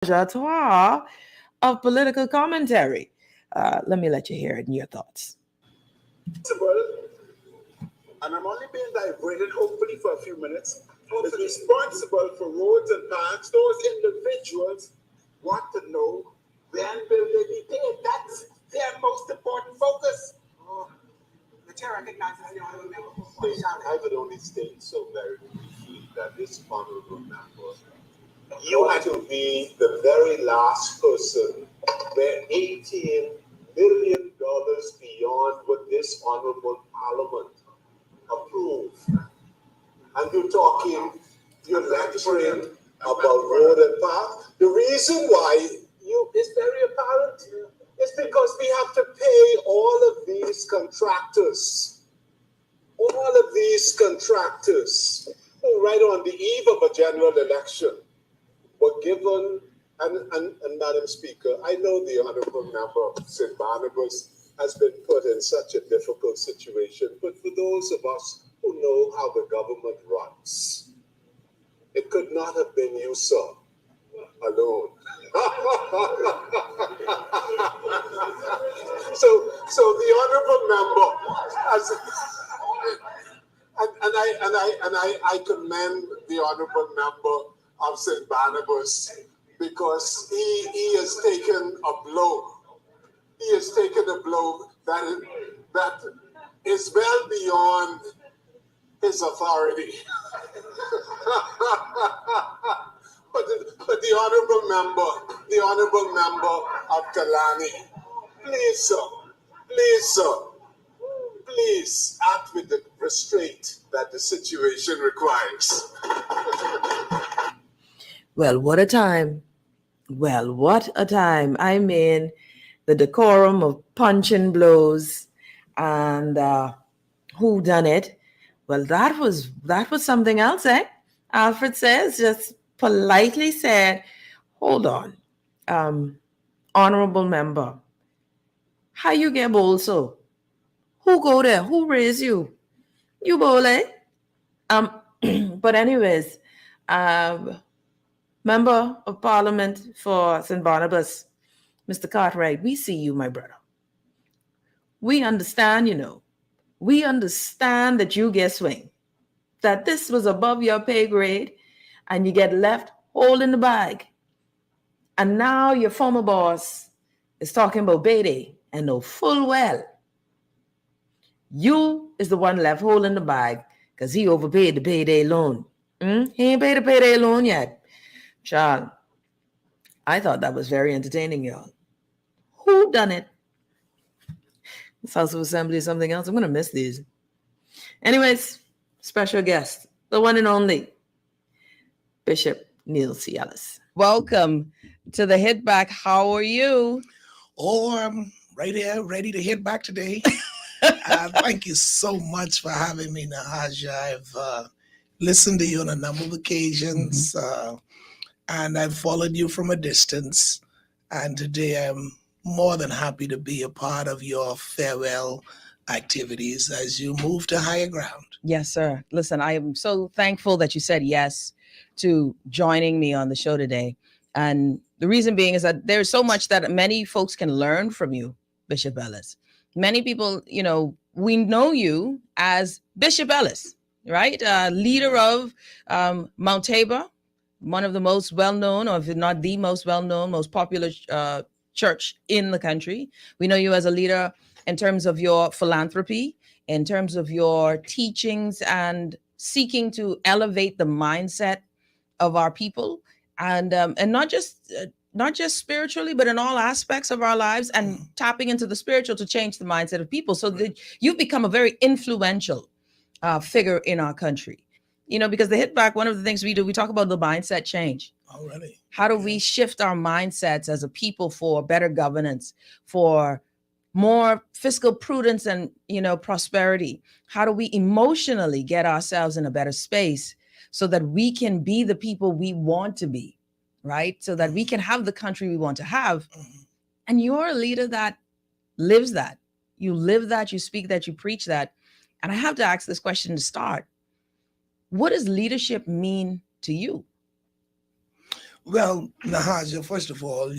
repertoire of political commentary. Let me let you hear it in your thoughts. And I'm only being diverted, hopefully, for a few minutes, is responsible for roads and paths. Those individuals want to know when will they be paid. That's their most important focus. The chair recognizes the honorable member. I would only state so very briefly that this honorable member, you had to be the very last person where $18 million beyond what this honorable parliament approved. And you're lecturing about road and path. The reason why is very apparent. It's because we have to pay all of these contractors. All of these contractors who, right on the eve of a general election, were given, and Madam Speaker, I know the Honorable Member of St. Barnabas has been put in such a difficult situation, but for those of us who know how the government runs, it could not have been you, sir, alone. So the honorable member, I commend the honorable member of St. Barnabas because he has taken a blow. He has taken a blow that is well beyond his authority. But the honorable member of Kalani, please, sir, please act with the restraint that the situation requires. Well, what a time. Well, what a time. I mean, the decorum of punching blows and who done it. Well, that was something else, eh? Alfred says, just politely said, hold on, honorable member, how you get bold so? Who go there? Who raised you? You bold, eh? But anyways, Member of Parliament for St. Barnabas, Mr. Cartwright, we see you, my brother. We understand, we understand that you get swing, that this was above your pay grade and you get left holding the bag. And now your former boss is talking about payday and know full well you is the one left holding the bag because he overpaid the payday loan. He ain't paid the payday loan yet. Child, I thought that was very entertaining, y'all. Who done it? This House of Assembly is something else. I'm going to miss these. Anyways, special guest, the one and only Bishop Neil C Ellis. Welcome to the Hit Back. How are you? Oh, I'm right here, ready to hit back today. Thank you so much for having me, Nahaja. I've listened to you on a number of occasions, and I've followed you from a distance. And today I'm more than happy to be a part of your farewell activities as you move to higher ground. Yes, sir. Listen, I am so thankful that you said yes to joining me on the show today. And the reason being is that there's so much that many folks can learn from you, Bishop Ellis. Many people, we know you as Bishop Ellis, right? Leader of Mount Tabor, one of the most well-known, or if not the most well-known, most popular church in the country. We know you as a leader in terms of your philanthropy, in terms of your teachings and seeking to elevate the mindset of our people, and not just spiritually, but in all aspects of our lives, and tapping into the spiritual to change the mindset of people. So that you've become a very influential figure in our country. Because the Hit Back, one of the things we do, we talk about the mindset change. Oh, really? How do we shift our mindsets as a people for better governance, for more fiscal prudence and, prosperity? How do we emotionally get ourselves in a better space so that we can be the people we want to be, right? So that we can have the country we want to have. And you're a leader that lives that. You live that, you speak that, you preach that. And I have to ask this question to start. What does leadership mean to you? Well, Nahaja, first of all,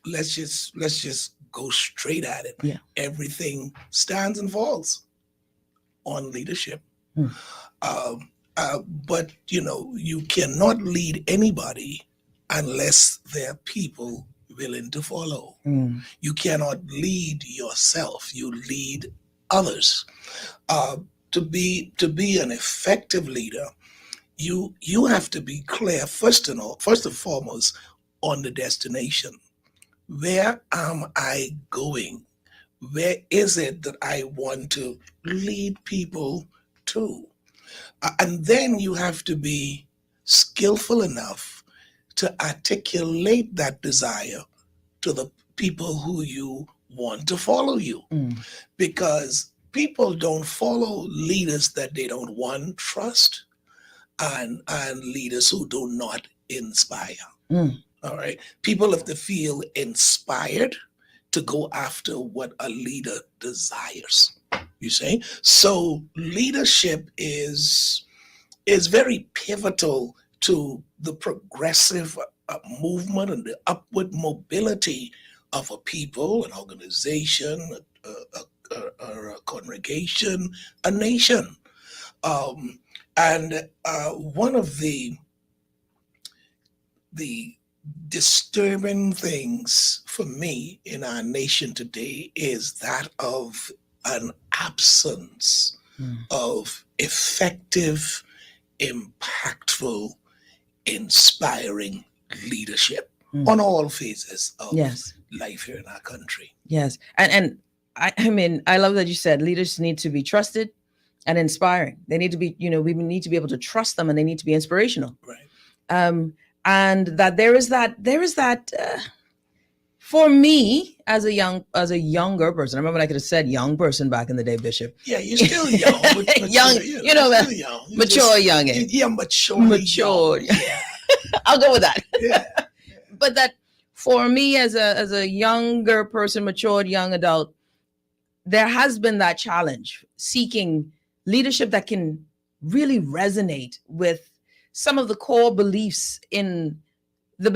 let's just go straight at it. Yeah. Everything stands and falls on leadership. Hmm. But you cannot lead anybody unless there are people willing to follow. Mm. You cannot lead yourself. You lead others. To be an effective leader, you have to be clear first and foremost on the destination. Where am I going? Where is it that I want to lead people to? And then you have to be skillful enough to articulate that desire to the people who you want to follow you. Mm. Because people don't follow leaders that they don't trust, and leaders who do not inspire. Mm. All right. People have to feel inspired to go after what a leader desires. You see? So leadership is very pivotal to the progressive movement and the upward mobility of a people, an organization, a congregation, a nation. And one of the disturbing things for me in our nation today is that of an absence of effective, impactful, inspiring leadership on all phases of life here in our country. Yes. And I mean, I love that you said leaders need to be trusted and inspiring. They need to be, we need to be able to trust them, and they need to be inspirational. Right. And that there is that for me as a younger person. I remember I could have said young person back in the day, Bishop. Yeah, you're still young. But young, still young. Mature young. Yeah, mature. Yeah. I'll go with that. Yeah. But that for me as a younger person, matured young adult, there has been that challenge seeking leadership that can really resonate with some of the core beliefs in the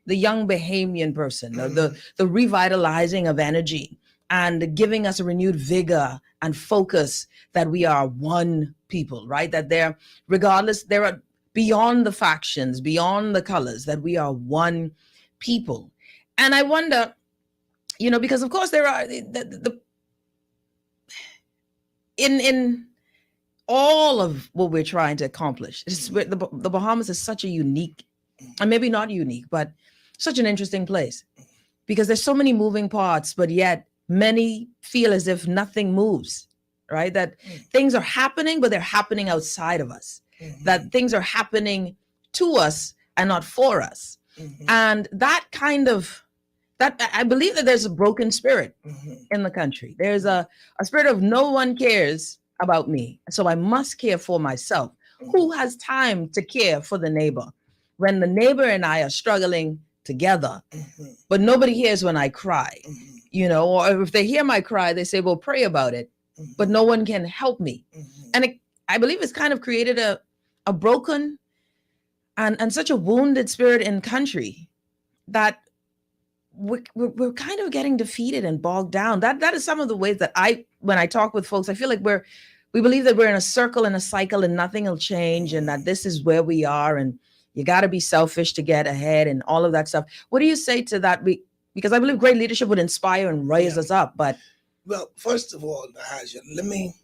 young Bahamian person, the revitalizing of energy and giving us a renewed vigor and focus that we are one people, right? That they're beyond the factions, beyond the colors, that we are one people. And I wonder, because of course there are in all of what we're trying to accomplish. The Bahamas is such a unique, and maybe not unique, but such an interesting place because there's so many moving parts, but yet many feel as if nothing moves, right? That things are happening, but they're happening outside of us. Mm-hmm. That things are happening to us and not for us. Mm-hmm. And that I believe that there's a broken spirit in the country. There's a spirit of no one cares about me, so I must care for myself. Who has time to care for the neighbor when the neighbor and I are struggling together, but nobody hears when I cry, or if they hear my cry, they say, well, pray about it, but no one can help me. And I believe it's kind of created a broken and such a wounded spirit in country that we're kind of getting defeated and bogged down. That is some of the ways that when I talk with folks, I feel like we believe that we're in a circle and a cycle and nothing will change, and that this is where we are, and you got to be selfish to get ahead and all of that stuff. What do you say to that? Because I believe great leadership would inspire and raise us up. But well, first of all, Nahaja, let me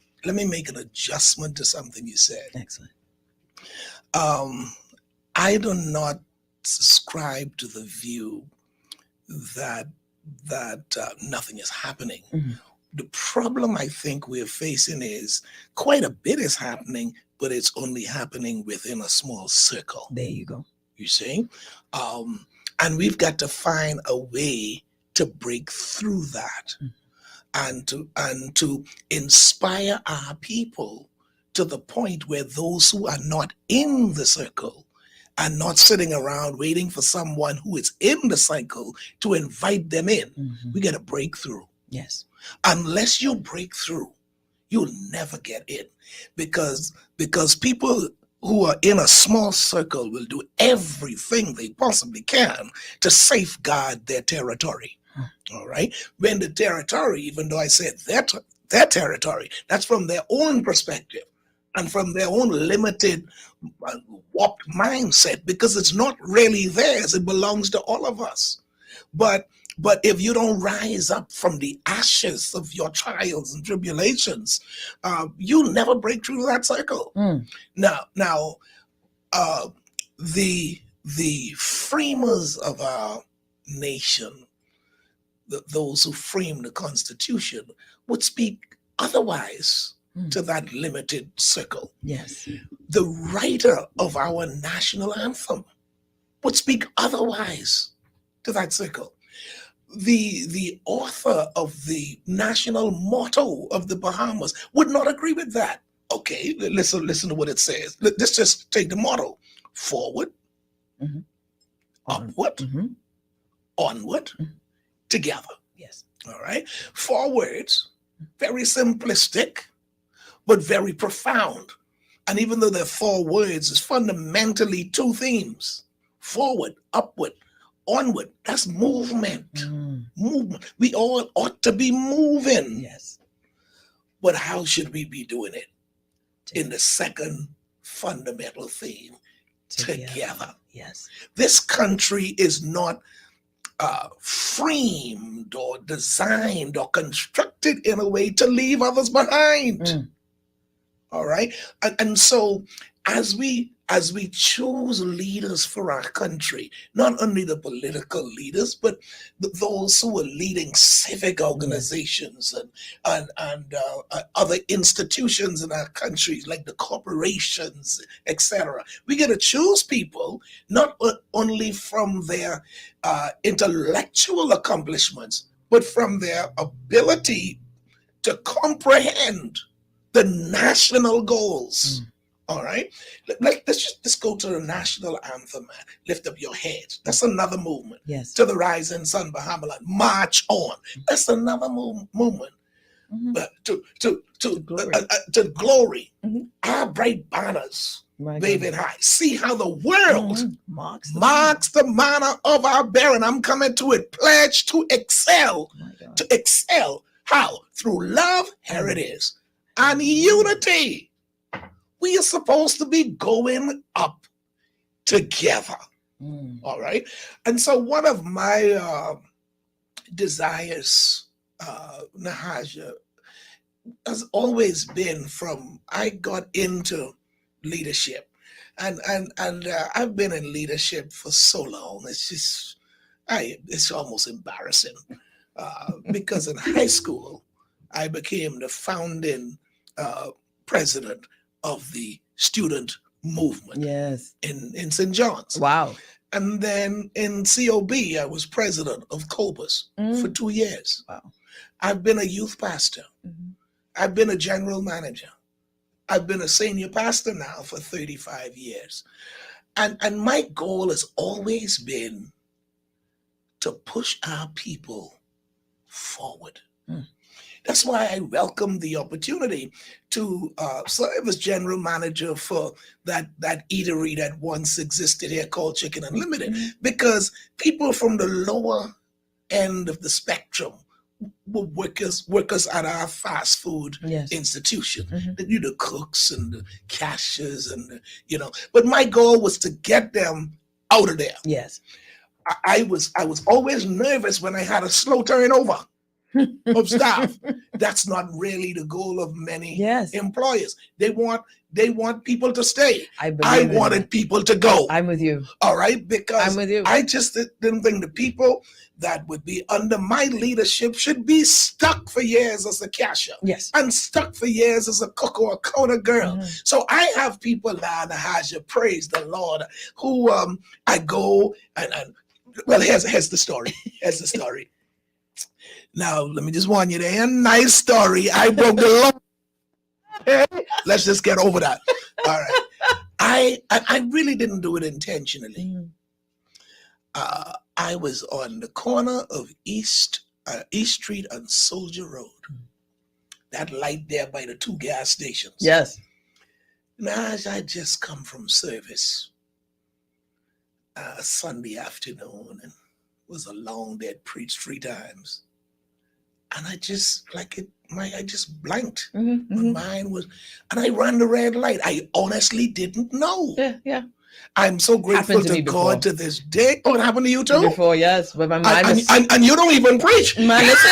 make an adjustment to something you said. Excellent. I do not subscribe to the view that nothing is happening. Mm-hmm. The problem I think we're facing is quite a bit is happening, but it's only happening within a small circle. There you go. You see? And we've got to find a way to break through that and to inspire our people to the point where those who are not in the circle are not sitting around waiting for someone who is in the cycle to invite them in. Mm-hmm. We got to break through. Yes. Unless you break through, you'll never get in, because people who are in a small circle will do everything they possibly can to safeguard their territory. All right. When the territory, even though I said their territory, that's from their own perspective and from their own limited, warped mindset, because it's not really theirs. It belongs to all of us. But if you don't rise up from the ashes of your trials and tribulations, you never break through that circle. Now, the framers of our nation, those who framed the Constitution, would speak otherwise to that limited circle. Yes. The writer of our national anthem would speak otherwise to that circle. The author of the national motto of the Bahamas would not agree with that. Okay, listen to what it says. Let's just take the motto: forward, upward, onward, together. Yes. All right. Forward, very simplistic, but very profound. And even though there are 4 words, it's fundamentally 2 themes: forward, upward, onward. That's movement. Movement. We all ought to be moving. Yes. But how should we be doing it? In the second fundamental theme, together. Yes. This country is not framed or designed or constructed in a way to leave others behind. All right. And so as we choose leaders for our country, not only the political leaders, but those who are leading civic organizations and other institutions in our countries, like the corporations, etc. We got to choose people not only from their intellectual accomplishments, but from their ability to comprehend the national goals. All right, let's go to the national anthem, man. Lift up your heads. That's another movement. Yes. To the rising sun, Bahamaland. March on. That's another movement. But to glory. Our bright banners waving high. See how the world marks the manner of our bearing. I'm coming to it. Pledge to excel. To excel. How? Through love. Here it is. And unity. We are supposed to be going up together. All right. And so one of my desires, Nahaja, has always been from I got into leadership. And I've been in leadership for so long. It's just, it's almost embarrassing. Because in high school, I became the founding president of the student movement. Yes. In St. John's. Wow. And then in COB, I was president of COBUS for 2 years. Wow. I've been a youth pastor. I've been a general manager. I've been a senior pastor now for 35 years. And my goal has always been to push our people forward. That's why I welcome the opportunity to serve as general manager for that eatery that once existed here called Chicken Unlimited, because people from the lower end of the spectrum were workers at our fast food institution. The cooks and the cashiers and but my goal was to get them out of there. Yes. I was always nervous when I had a slow turnover of staff. That's not really the goal of many employers. They want people to stay. I wanted people to go. I'm with you. All right, because I'm with you. I just didn't think the people that would be under my leadership should be stuck for years as a cashier. Yes. And stuck for years as a cook or a counter girl. So I have people now, Nahaja, praise the Lord, who I go and well, here's the story. Here's the story. Now, let me just warn you, there ain't a nice story. I broke the law. Okay? Let's just get over that. All right. I really didn't do it intentionally. I was on the corner of East Street and Soldier Road. That light there by the 2 gas stations. Yes. Nahaja, I just come from service Sunday afternoon, and it was a long day. I'd preached 3 times. And I just, like it, I just blanked. My mind was, and I ran the red light. I honestly didn't know. Yeah. I'm so grateful Happened to to me before. God to this day. Oh, it happened to you too? Before, yes, but my mind was. And you don't even preach. Man, listen.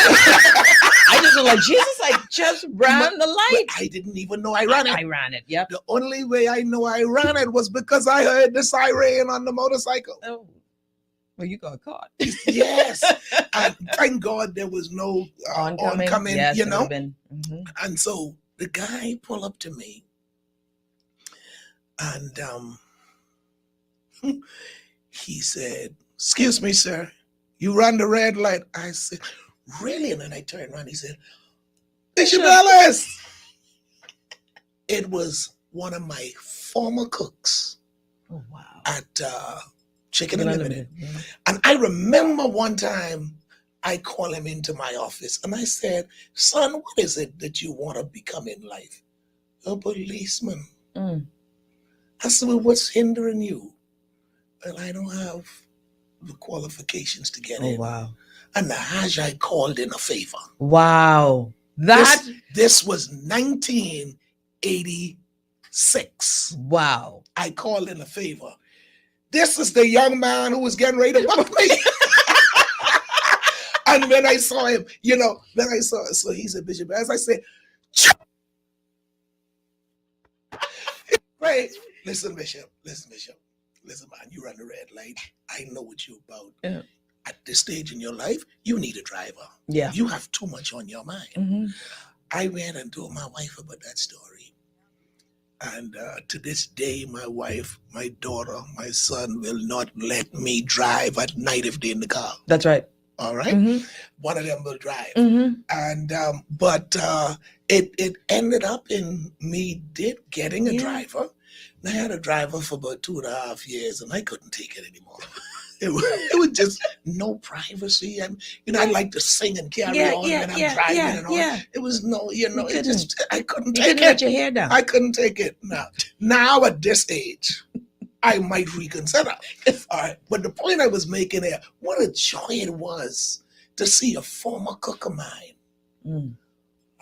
I just was like, Jesus, I just ran the light. I didn't even know I ran it. I ran it, yep. The only way I know I ran it was because I heard the siren on the motorcycle. Oh, well, you got caught. Yes. And thank God there was no oncoming, yes, you know. And so the guy pulled up to me, and he said, "Excuse me, sir, you ran the red light." I said, "Really?" And then I turned around. He said, "Bishop Ellis." It was one of my former cooks. Oh, wow. At Chicken Unlimited. And I remember one time I called him into my office and I said, "Son, what is it that you want to become in life?" "A policeman." I said, "Well, what's hindering you?" "Well, I don't have the qualifications to get in." Wow. And Nahaja called in a favor. Wow. This was 1986. Wow. I called in a favor. This is the young man who was getting ready to fuck me. And when I saw him, so he said, "Bishop," as I said, "Right, listen, Bishop, listen, man, you run the red light. I know what you're about. Yeah. At this stage in your life, you need a driver. Yeah. You have too much on your mind." I went and told my wife about that story. And to this day, my wife, my daughter, my son will not let me drive at night if they're in the car. That's right. All right? One of them will drive. And but it ended up in me getting a driver. And I had a driver for about 2.5 years, and I couldn't take it anymore. It was just no privacy, and I like to sing and carry on when I'm driving and all. It was no, it just I couldn't take it. You couldn't let your hair down. I couldn't take it. Now at this age, I might reconsider. All right, but the point I was making there, what a joy it was to see a former cook of mine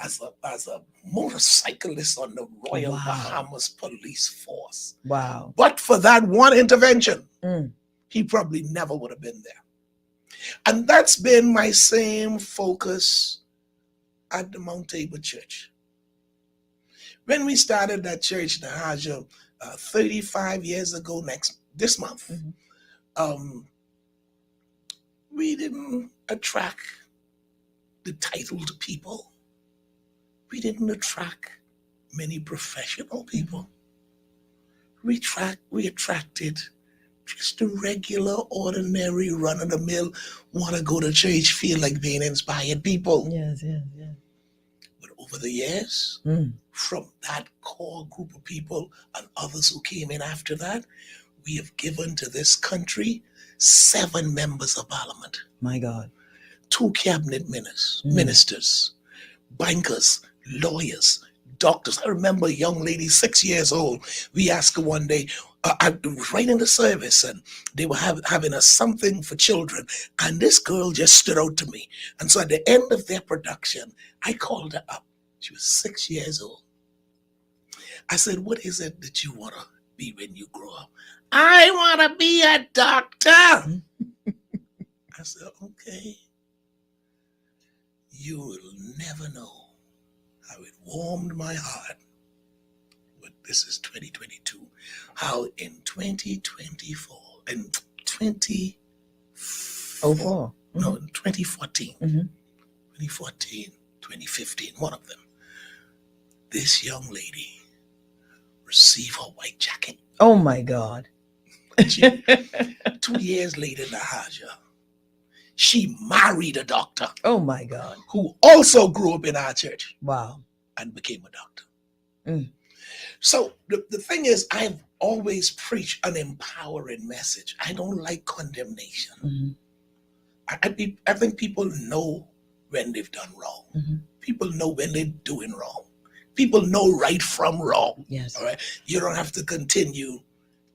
as a motorcyclist on the Royal Bahamas Police Force. Wow! But for that one intervention. He probably never would have been there. And that's been my same focus at the Mount Tabor Church. When we started that church, Nahaja, 35 years ago this month, we didn't attract the titled people. We didn't attract many professional people. We attracted just a regular, ordinary, run-of-the-mill, want to go to church, feel like being inspired people. Yes. But over the years, from that core group of people and others who came in after that, we have given to this country 7 members of parliament. My God. 2 cabinet ministers, bankers, lawyers, doctors. I remember a young lady, 6 years old. We asked her one day, I was right in the service, and they were having something for children, and this girl just stood out to me. And so at the end of their production, I called her up. She was 6 years old. I said, "What is it that you want to be when you grow up?" "I want to be a doctor." I said, "Okay. You will never know how it warmed my heart." But this is 2022. How in 2024 and 2014, no, in 2014, 2015, one of them, this young lady received her white jacket. Oh my God. 2 years later, Nahaja, she married a doctor. Oh my God. Who also grew up in our church. Wow. And became a doctor. So the thing is, I've always preached an empowering message. I don't like condemnation. I think people know when they've done wrong. People know when they're doing wrong. people know right from wrong. Yes. All right. You don't have to continue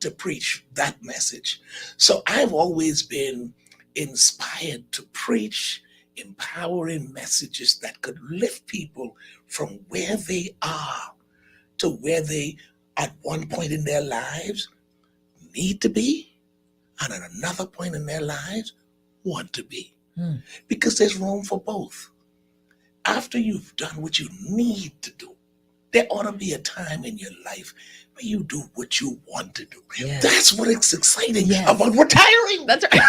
to preach that message. So I've always been inspired to preach empowering messages that could lift people from where they are to where they at one point in their lives need to be, and at another point in their lives want to be. Because there's room for both. After you've done what you need to do, there ought to be a time in your life where you do what you want to do. Yes. That's what is exciting Yes. about retiring. That's right.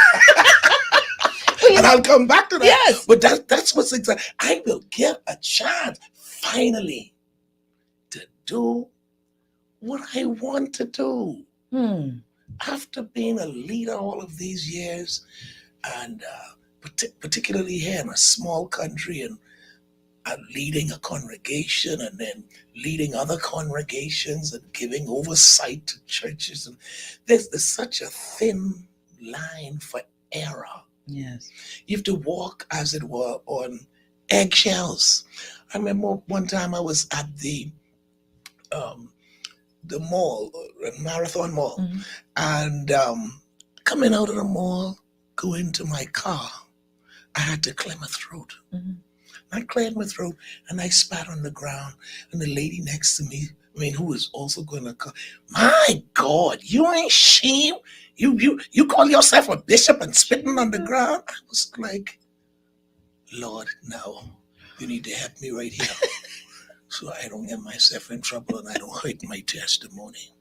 And I'll come back to that. Yes. But that's what's exciting. I will get a chance finally to do what I want to do. After being a leader all of these years, and particularly here in a small country, and leading a congregation and then leading other congregations and giving oversight to churches, and there's such a thin line for error. Yes. You have to walk, as it were, on eggshells. I remember one time I was at the mall, Marathon Mall, and coming out of the mall, going to my car, I had to clear my throat. I cleared my throat and I spat on the ground, and the lady next to me, who was also going to come, my God, you ain't ashamed? You call yourself a bishop and spitting on the ground? I was like, Lord, no, you need to help me right here so I don't get myself in trouble and I don't hurt my testimony.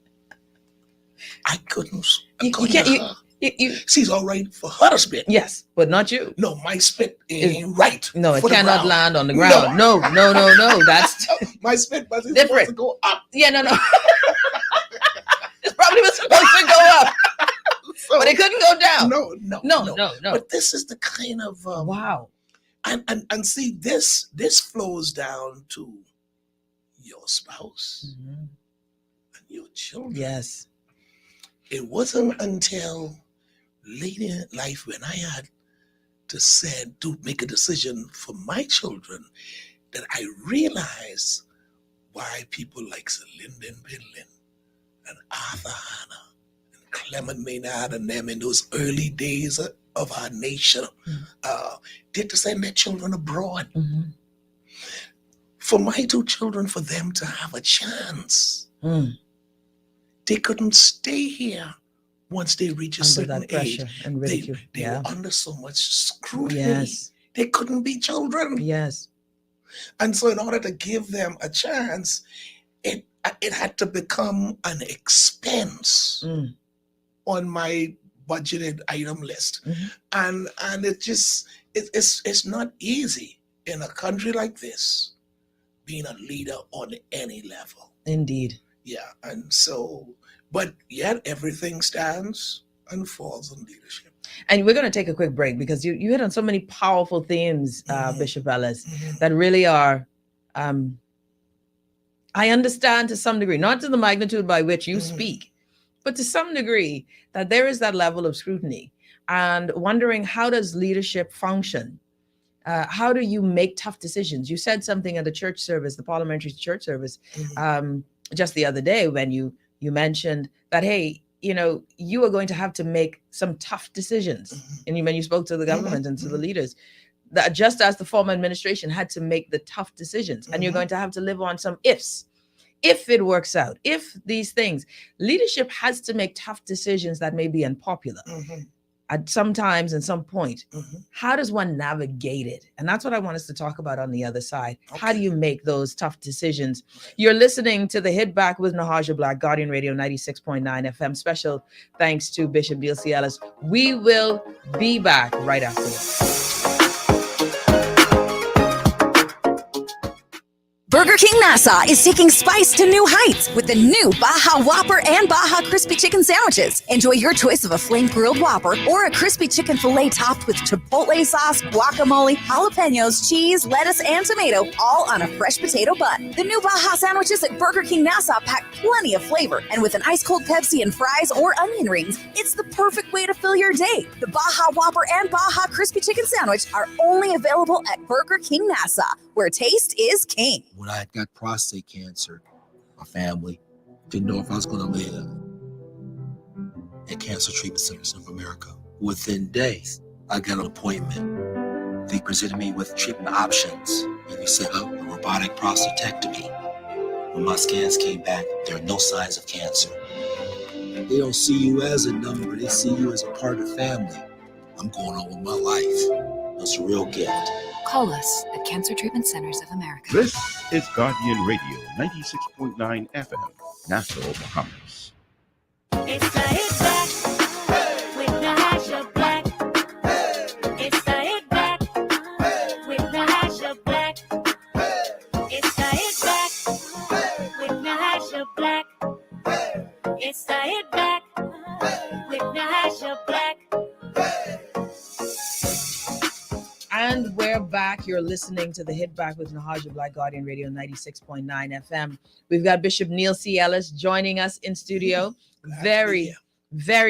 I couldn't. She's all right for her to spit. Yes, but not you. No, my spit ain't right. No, it for the cannot ground. land on the ground. No. That's My spit was different. supposed to go up. Yeah, no. It probably was supposed to go up, but it couldn't go down. No. But this is the kind of Wow. And see, this flows down to your spouse and your children. Yes. It wasn't until later in life when I had to make a decision for my children that I realized why people like Lyndon Pinlin and Arthur Hanna and Clement Maynard and them in those early days of our nation did to send their children abroad. For my two children, for them to have a chance, they couldn't stay here once they reach a certain age. And ridicule. They were under so much scrutiny. Yes. They couldn't be children. Yes. And so in order to give them a chance, it had to become an expense on my budgeted item list. And it's not easy in a country like this being a leader on any level. Indeed. Yeah, and so, but yet everything stands and falls on leadership. And we're going to take a quick break because you hit on so many powerful themes, Bishop Ellis, that really are, I understand to some degree, not to the magnitude by which you speak, but to some degree that there is that level of scrutiny and wondering, how does leadership function? How do you make tough decisions? You said something at the church service, the parliamentary church service, just the other day when you mentioned that, hey, you are going to have to make some tough decisions. And when you spoke to the government and to the leaders, that just as the former administration had to make the tough decisions, and you're going to have to live on some ifs. If it works out, if these things, leadership has to make tough decisions that may be unpopular at some times and some point. How does one navigate it? And that's what I want us to talk about on the other side. Okay. How do you make those tough decisions? You're listening to the Hit Back with Nahaja Black, Guardian Radio 96.9 FM. Special thanks to Bishop Neil C Ellis. We will be back right after this. Burger King Nassau is taking spice to new heights with the new Baja Whopper and Baja Crispy Chicken Sandwiches. Enjoy your choice of a flame grilled Whopper or a crispy chicken filet topped with chipotle sauce, guacamole, jalapenos, cheese, lettuce, and tomato, all on a fresh potato bun. The new Baja sandwiches at Burger King Nassau pack plenty of flavor, and with an ice-cold Pepsi and fries or onion rings, it's the perfect way to fill your day. The Baja Whopper and Baja Crispy Chicken Sandwich are only available at Burger King Nassau, where taste is king. when I got prostate cancer, my family didn't know if I was going to live at Cancer Treatment Centers of America. Within days, I got an appointment. They presented me with treatment options, and they set up a robotic prostatectomy. When my scans came back, there are no signs of cancer. They don't see you as a number, they see you as a part of the family. I'm going on with my life. That's a real gift. Call us at Cancer Treatment Centers of America. This is Guardian Radio, 96.9 FM, Nassau, Bahamas. It's the hit back with Nahaja Black. It's the hit back with Nahaja Black. It's the hit back with Nahaja Black. It's the hit back with Nahaja Black. And we're back. You're listening to the Hit Back with Nahaja Black, Guardian Radio 96.9 FM. We've got Bishop Neil C Ellis joining us in studio. Very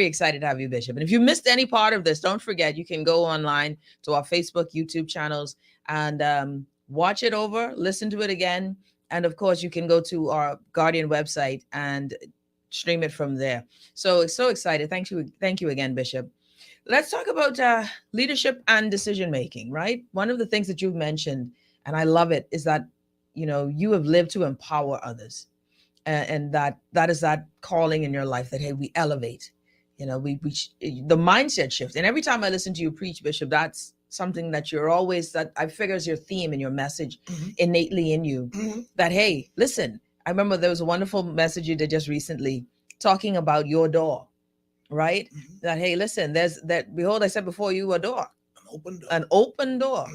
excited to have you, Bishop. And if you missed any part of this, don't forget, you can go online to our Facebook, YouTube channels and watch it over, listen to it again. And of course, you can go to our Guardian website and stream it from there. So excited. Thank you again, Bishop. Let's talk about leadership and decision making, right? One of the things that you've mentioned, and I love it, is that, you know, you have lived to empower others. And that is that calling in your life that, hey, we elevate, you know, we the mindset shift. And every time I listen to you preach, Bishop, that's something that you're always, that I figure is your theme and your message innately in you, that, hey, listen, I remember there was a wonderful message you did just recently talking about your door, right? That, hey, listen, behold, I set before you a door, an open door.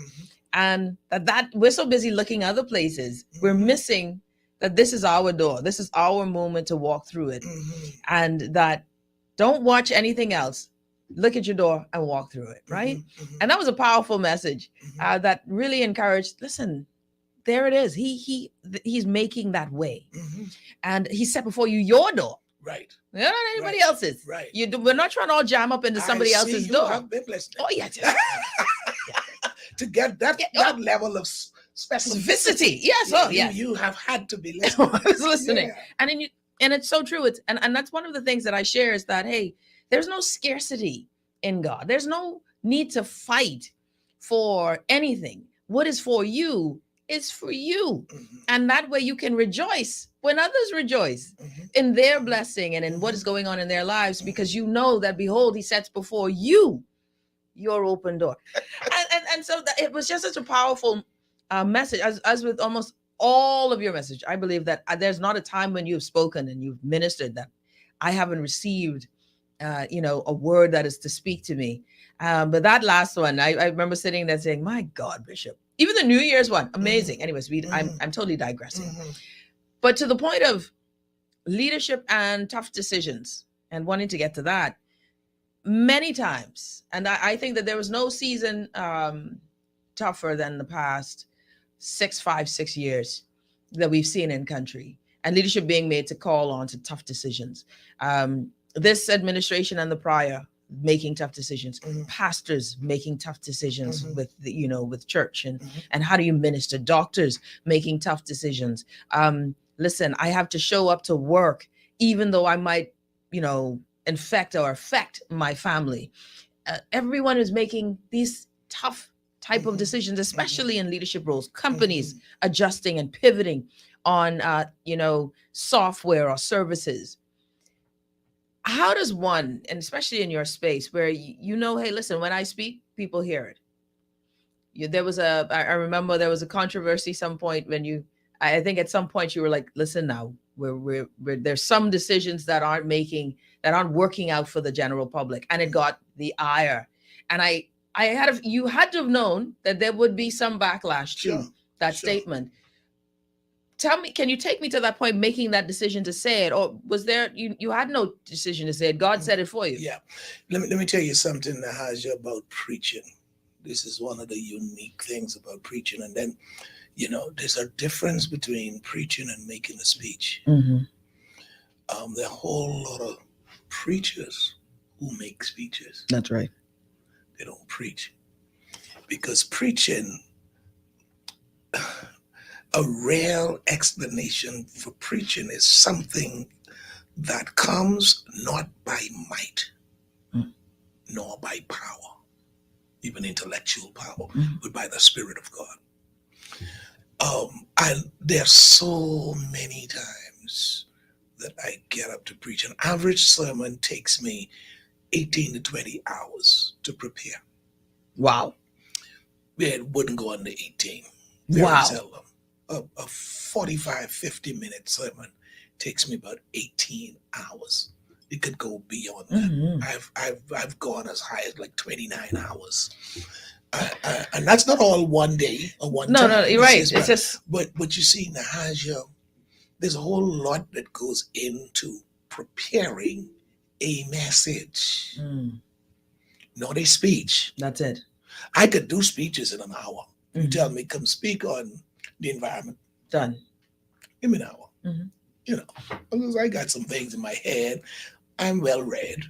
And that we're so busy looking other places, we're missing that this is our door. This is our moment to walk through it. And that don't watch anything else. Look at your door and walk through it, right? And that was a powerful message that really encouraged, listen, there it is. He's making that way. And he set before you your door. Right. Not anybody else's. Right. We're not trying to all jam up into somebody else's door. I've been blessed. Oh, yes. To get that level of specificity. Yes. Oh, yes. You have had to be listening. I was listening. Yeah. And it's so true. And that's one of the things that I share is that, hey, there's no scarcity in God. There's no need to fight for anything. What is for you is for you. And that way you can rejoice when others rejoice in their blessing and in what is going on in their lives, because you know that, behold, he sets before you your open door. And so it was just such a powerful message, as with almost all of your message. I believe that there's not a time when you've spoken and you've ministered that I haven't received a word that is to speak to me. But that last one, I remember sitting there saying, my God, Bishop, even the New Year's one, amazing. Anyways, I'm totally digressing. But to the point of leadership and tough decisions and wanting to get to that, many times, and I think that there was no season tougher than the past 6 years that we've seen in country, and leadership being made to call on to tough decisions. This administration and the prior making tough decisions, pastors making tough decisions with church and how do you minister, doctors making tough decisions. Listen, I have to show up to work, even though I might, infect or affect my family. Everyone is making these tough type of decisions, especially in leadership roles, companies adjusting and pivoting on, software or services. How does one, and especially in your space where hey, listen, when I speak, people hear it. I remember there was a controversy some point when I think at some point you were like, listen now, there's some decisions that aren't working out for the general public, and it got the ire. And you had to have known that there would be some backlash to that statement. Tell me, can you take me to that point, making that decision to say it, or was there you had no decision to say it? God said it for you. Yeah, let me tell you something, Nahaja, about preaching. This is one of the unique things about preaching, and then there's a difference between preaching and making a speech. There are a whole lot of preachers who make speeches. That's right. They don't preach, because preaching, A real explanation for preaching is something that comes not by might, nor by power, even intellectual power, but by the Spirit of God. There's so many times that I get up to preach. An average sermon takes me 18 to 20 hours to prepare. Wow. It wouldn't go under 18. Very Wow. seldom. A 45, 50-minute sermon takes me about 18 hours. It could go beyond that. I've gone as high as like 29 hours. And that's not all one day or one time. No, you're right. It's just... But you see, Nahaja, there's a whole lot that goes into preparing a message, not a speech. That's it. I could do speeches in an hour. You tell me, come speak on the environment. Done. Give me an hour. You know, because I got some things in my head. I'm well read.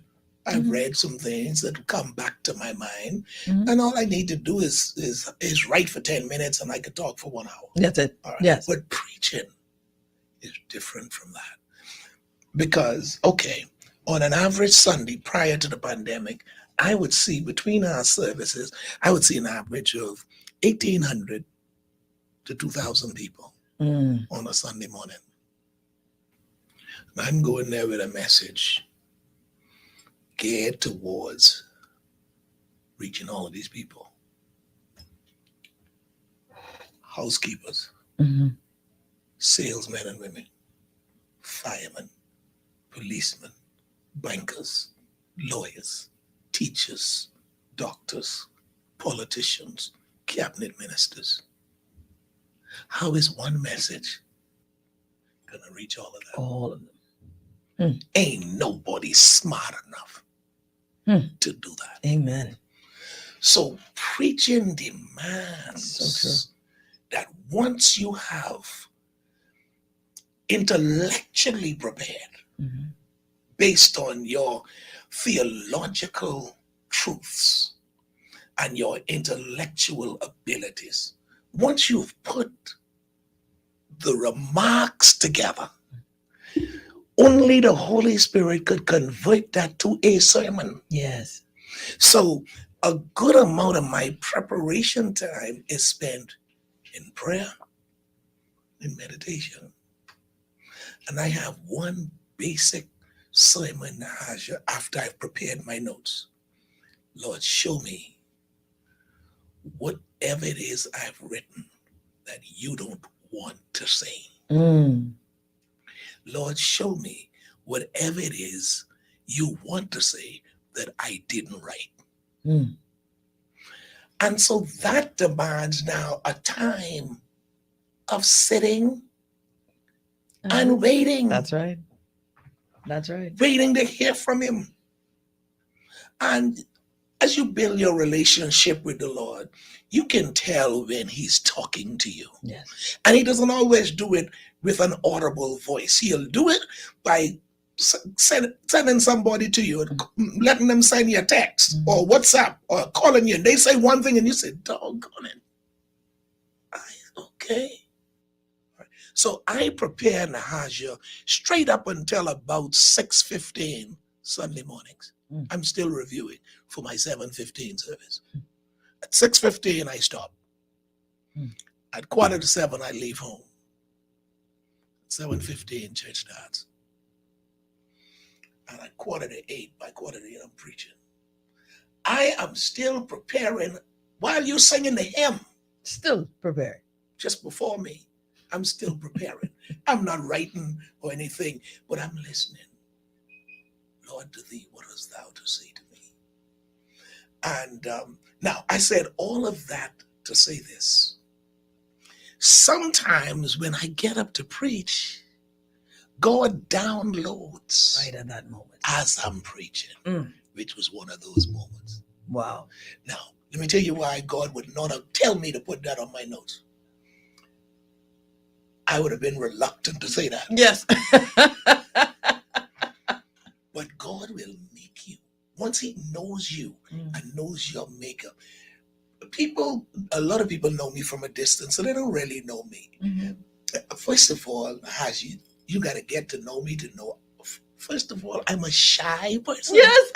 I've read some things that come back to my mind, and all I need to do is write for 10 minutes, and I could talk for 1 hour. That's it. All right. Yes. But preaching is different from that, because on an average Sunday prior to the pandemic, I would see between our services, I would see an average of 1,800 to 2,000 people on a Sunday morning. And I'm going there with a message geared towards reaching all of these people. Housekeepers, salesmen and women, firemen, policemen, bankers, lawyers, teachers, doctors, politicians, cabinet ministers. How is one message going to reach all of them? All of them. Ain't nobody smart enough to do that. Amen. So preaching demands that once you have intellectually prepared based on your theological truths and your intellectual abilities, once you've put the remarks together, only the Holy Spirit could convert that to a sermon. Yes. So a good amount of my preparation time is spent in prayer, in meditation. And I have one basic sermon, Nahaja, after I've prepared my notes. Lord, show me whatever it is I've written that you don't want to say. Lord, show me whatever it is you want to say that I didn't write. And so that demands now a time of sitting and waiting. That's right. That's right. Waiting to hear from him. And as you build your relationship with the Lord, you can tell when he's talking to you. Yes. And he doesn't always do it with an audible voice. He'll do it by sending somebody to you and letting them send you a text or WhatsApp or calling you. And they say one thing and you say, doggone it. Okay. So I prepare Nahaja straight up until about 6:15 Sunday mornings. I'm still reviewing for my 7:15 service. At 6:15 I stop. At 6:45 I leave home. At 7:15 church starts. And at 7:45, by 7:45 I'm preaching. I am still preparing while you're singing the hymn. Still preparing. Just before me. I'm still preparing. I'm not writing or anything, but I'm listening. Lord, to thee, what hast thou to say to me? And now I said all of that to say this. Sometimes when I get up to preach, God downloads right at that moment as I'm preaching, which was one of those moments. Wow. Now, let me tell you why God would not tell me to put that on my notes. I would have been reluctant to say that. Yes. But God will make you. Once he knows you and knows your makeup, a lot of people know me from a distance, so they don't really know me. First of all, you got to get to know me to know. First of all, I'm a shy person. Yes.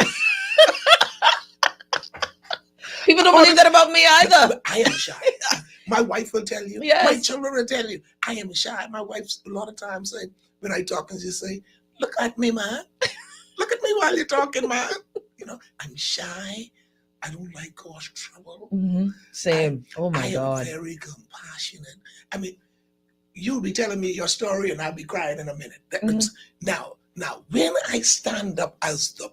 People don't believe that about me either. I am shy. My wife will tell you. Yes. My children will tell you. I am shy. My wife a lot of times say, when I talk, and she say, "Look at me, man. Look at me while you're talking, man." You know, I'm shy. I don't like cause trouble. Same. Oh my I God. am very compassionate. I mean, you'll be telling me your story and I'll be crying in a minute. Now, when I stand up as the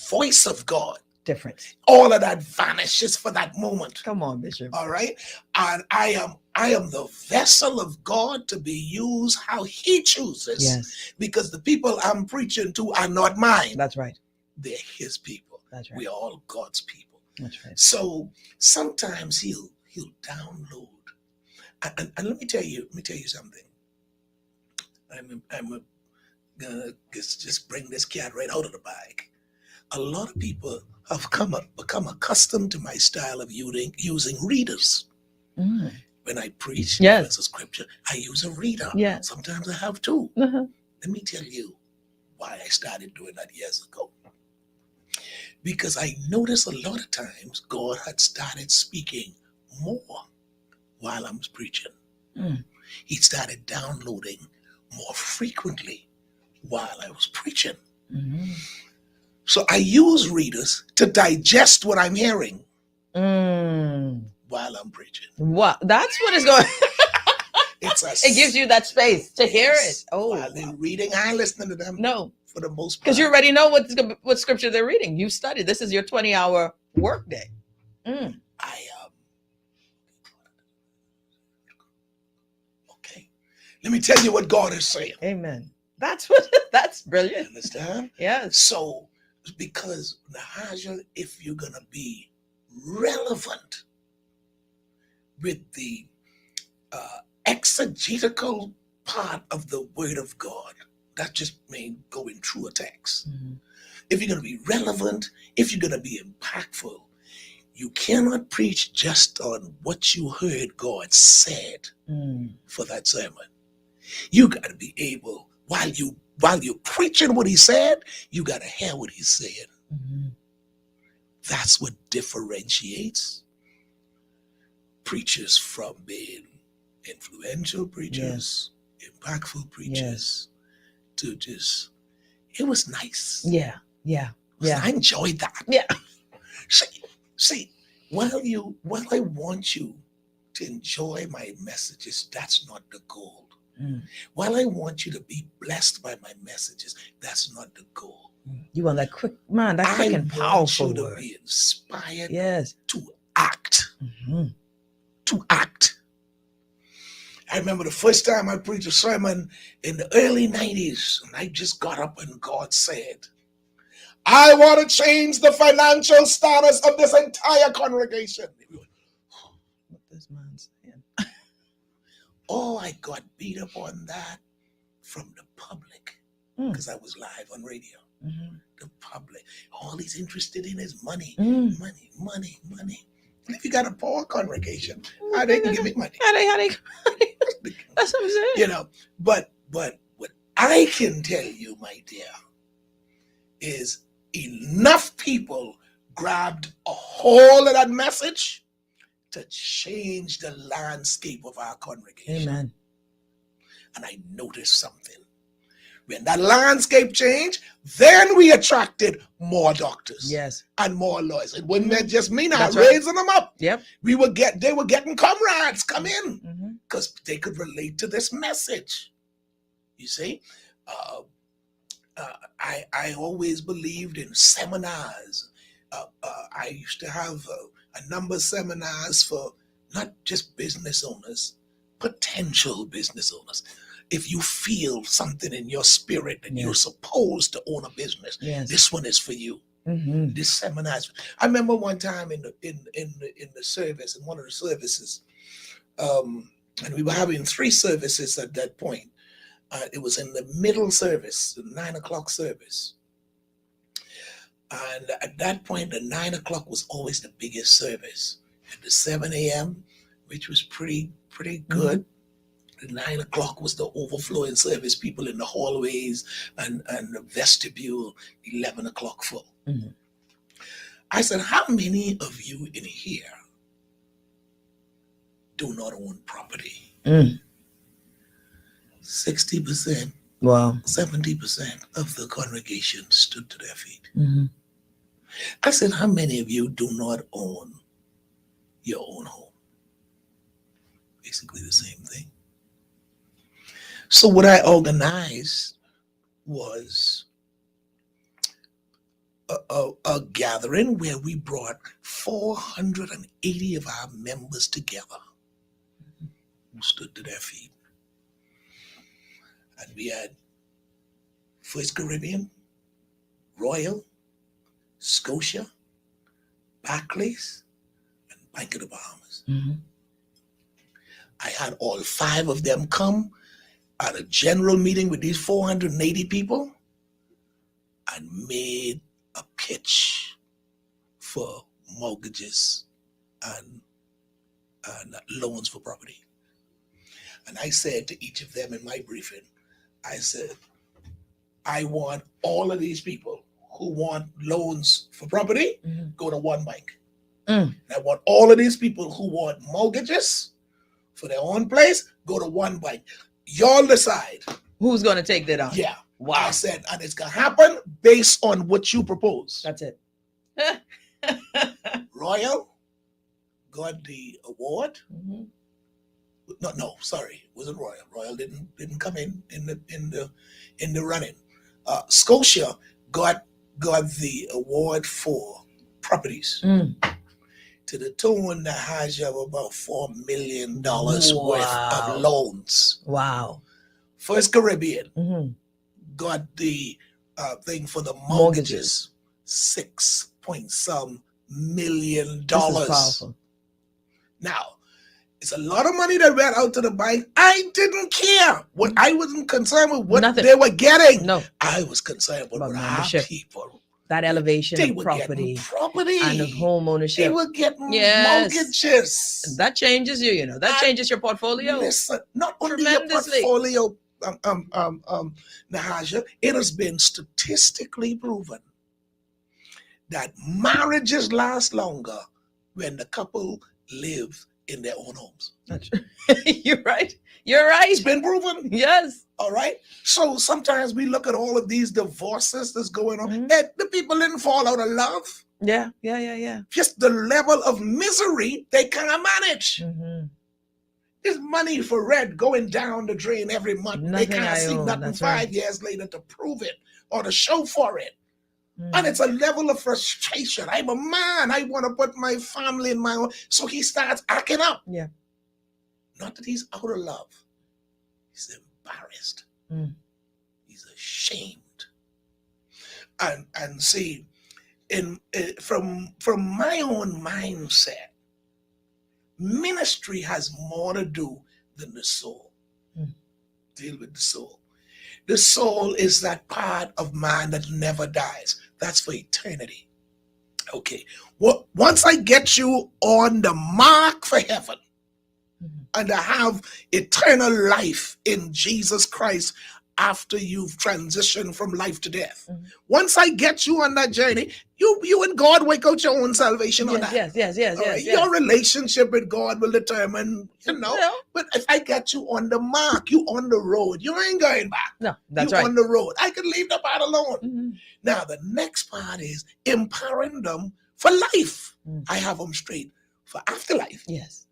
voice of God, Different. all of that vanishes for that moment. Come on, Bishop. All right. And I am the vessel of God to be used how he chooses. Yes. Because the people I'm preaching to are not mine. That's right. They're his people. That's right. We're all God's people. That's right. So sometimes he'll download. And let me tell you something. I'm gonna just bring this cat right out of the bag. A lot of people have become accustomed to my style of using readers. When I preach a scripture, I use a reader. Yeah. Sometimes I have two. Let me tell you why I started doing that years ago. Because I noticed a lot of times God had started speaking more while I was preaching. He started downloading more frequently while I was preaching. So I use readers to digest what I'm hearing while I'm preaching. What? That's what is going. It gives you that space to hear it. Oh, while they're reading, I ain't listening to them. No, for the most part, because you already know what scripture they're reading. You studied. This is your 20-hour work day. Okay. Let me tell you what God is saying. Amen. That's brilliant. Understand? Yes. So, because Nahaja, if you're gonna be relevant with the exegetical part of the Word of God, that just means going through a text. If you're gonna be relevant, if you're gonna be impactful, you cannot preach just on what you heard God said for that sermon. You got to be able, while you're preaching what he said, you got to hear what he's saying. That's what differentiates preachers from being influential preachers, impactful preachers, to just, it was nice. Yeah. I enjoyed that. Yeah. See, while I want you to enjoy my messages, that's not the goal. While I want you to be blessed by my messages, that's not the goal. You want that quick, man, that quick and powerful word. I want you to be inspired to act. To act. I remember the first time I preached a sermon in the early 90s, and I just got up and God said, "I want to change the financial status of this entire congregation." What this man's saying. Oh, I got beat up on that from the public because I was live on radio. The public, all he's interested in is money, money. And if you got a poor congregation, how they can give me money? How they? That's what I'm saying. You know, but what I can tell you, my dear, is enough people grabbed a hold of that message to change the landscape of our congregation. Amen. And I noticed something. When that landscape changed, then we attracted more doctors. Yes. And more lawyers. It wasn't just me now That's raising them up. Yep. They were getting comrades come in because they could relate to this message. You see? I always believed in seminars. I used to have a number of seminars for not just business owners, potential business owners. If you feel something in your spirit that you're supposed to own a business, this one is for you. This seminar is. I remember one time in the service, in one of the services, and we were having 3 services at that point. It was in the middle service, the 9 o'clock service. And at that point, the 9 o'clock was always the biggest service at the 7 a.m., which was pretty good. The 9 o'clock was the overflowing service, people in the hallways and the vestibule, 11 o'clock full. Mm-hmm. I said, how many of you in here do not own property? 60%, Wow. 70% of the congregation stood to their feet. Mm-hmm. I said, how many of you do not own your own home? Basically the same thing. So what I organized was a gathering where we brought 480 of our members together who stood to their feet. And we had First Caribbean, Royal, Scotia, Barclays, and Bank of the Bahamas. Mm-hmm. I had all 5 of them come at a general meeting with these 480 people and made a pitch for mortgages and loans for property. And I said to each of them in my briefing, I said, I want all of these people who want loans for property, go to one bank. And I want all of these people who want mortgages for their own place, go to one bank. Y'all decide. Who's going to take that on? Yeah. Wow. I said, and it's going to happen based on what you propose. That's it. Royal got the award. Mm-hmm. No, sorry, it wasn't Royal. Royal didn't come in the running. Scotia got the award for properties to the tune Nahaja of about $4 million worth of loans. Wow. First Caribbean got the thing for the mortgages, $6 million. This is powerful. Now, it's a lot of money that went out to the bank. I didn't care. What I wasn't concerned with what Nothing. they were getting. No. I was concerned with About what our membership. people. That elevation They of were property getting property and of home ownership. They were getting Yes. mortgages. That changes you, you know. That changes your portfolio. Listen, not only your Tremendously. portfolio, Nahaja, it has been statistically proven that marriages last longer when the couple live in their own homes. You're right. You're right. It's been proven. Yes. All right. So sometimes we look at all of these divorces that's going on, and the people didn't fall out of love. Yeah. Just the level of misery they can't manage. There's money for rent going down the drain every month. Nothing they can't I see own, nothing that's 5 right. years later to prove it or to show for it. And it's a level of frustration. I'm a man. I want to put my family in my own. So he starts acting up. Yeah. Not that he's out of love. He's embarrassed. He's ashamed. And see, from my own mindset, ministry has more to do than the soul. Deal with the soul. The soul is that part of man that never dies. That's for eternity. Okay. Well, once I get you on the mark for heaven and to have eternal life in Jesus Christ after you've transitioned from life to death. Once I get you on that journey, you and God work out your own salvation on that. Yes. Right? Your relationship with God will determine, But if I get you on the mark, you on the road, you ain't going back. No, that's you right. on the road. I can leave the part alone. Now, the next part is empowering them for life. I have them straight for afterlife. Yes.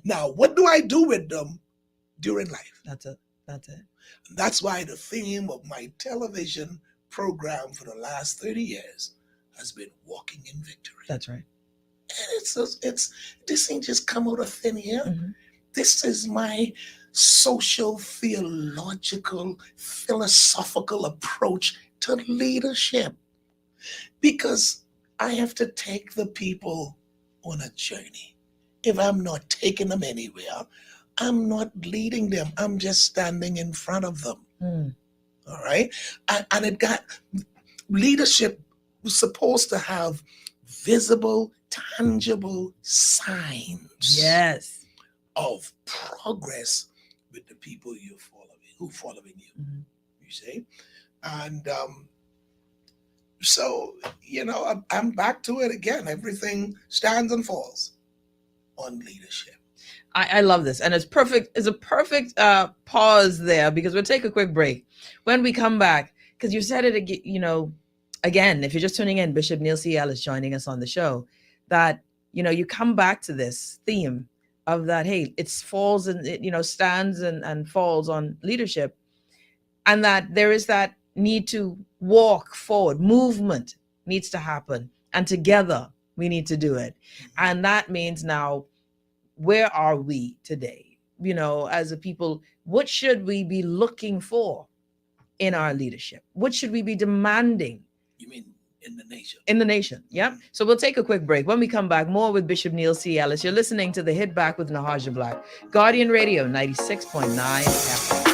Now, what do I do with them during life? That's it. That's why the theme of my television program for the last 30 years has been walking in victory. That's right. And this ain't just come out of thin air. This is my social, theological, philosophical approach to leadership. Because I have to take the people on a journey. If I'm not taking them anywhere, I'm not leading them. I'm just standing in front of them. All right. And it got leadership was supposed to have visible tangible signs Yes. of progress with the people who following you. Mhm. You see, and so I'm back to it again. Everything stands and falls on leadership. I love this, and it's perfect. It's a perfect pause there, because we'll take a quick break. When we come back, because you said it again, again, if you're just tuning in, Bishop Neil C Ellis joining us on the show, that you come back to this theme of that. Hey, it falls and it stands and falls on leadership, and that there is that need to walk forward. Movement needs to happen, and together we need to do it. And that means now, where are we today? As a people, what should we be looking for in our leadership? What should we be demanding? You mean in the nation? In the nation, yeah. So we'll take a quick break. When we come back, more with Bishop Neil C Ellis. You're listening to the Hit Back with Nahaja Black, Guardian Radio 96.9 FM.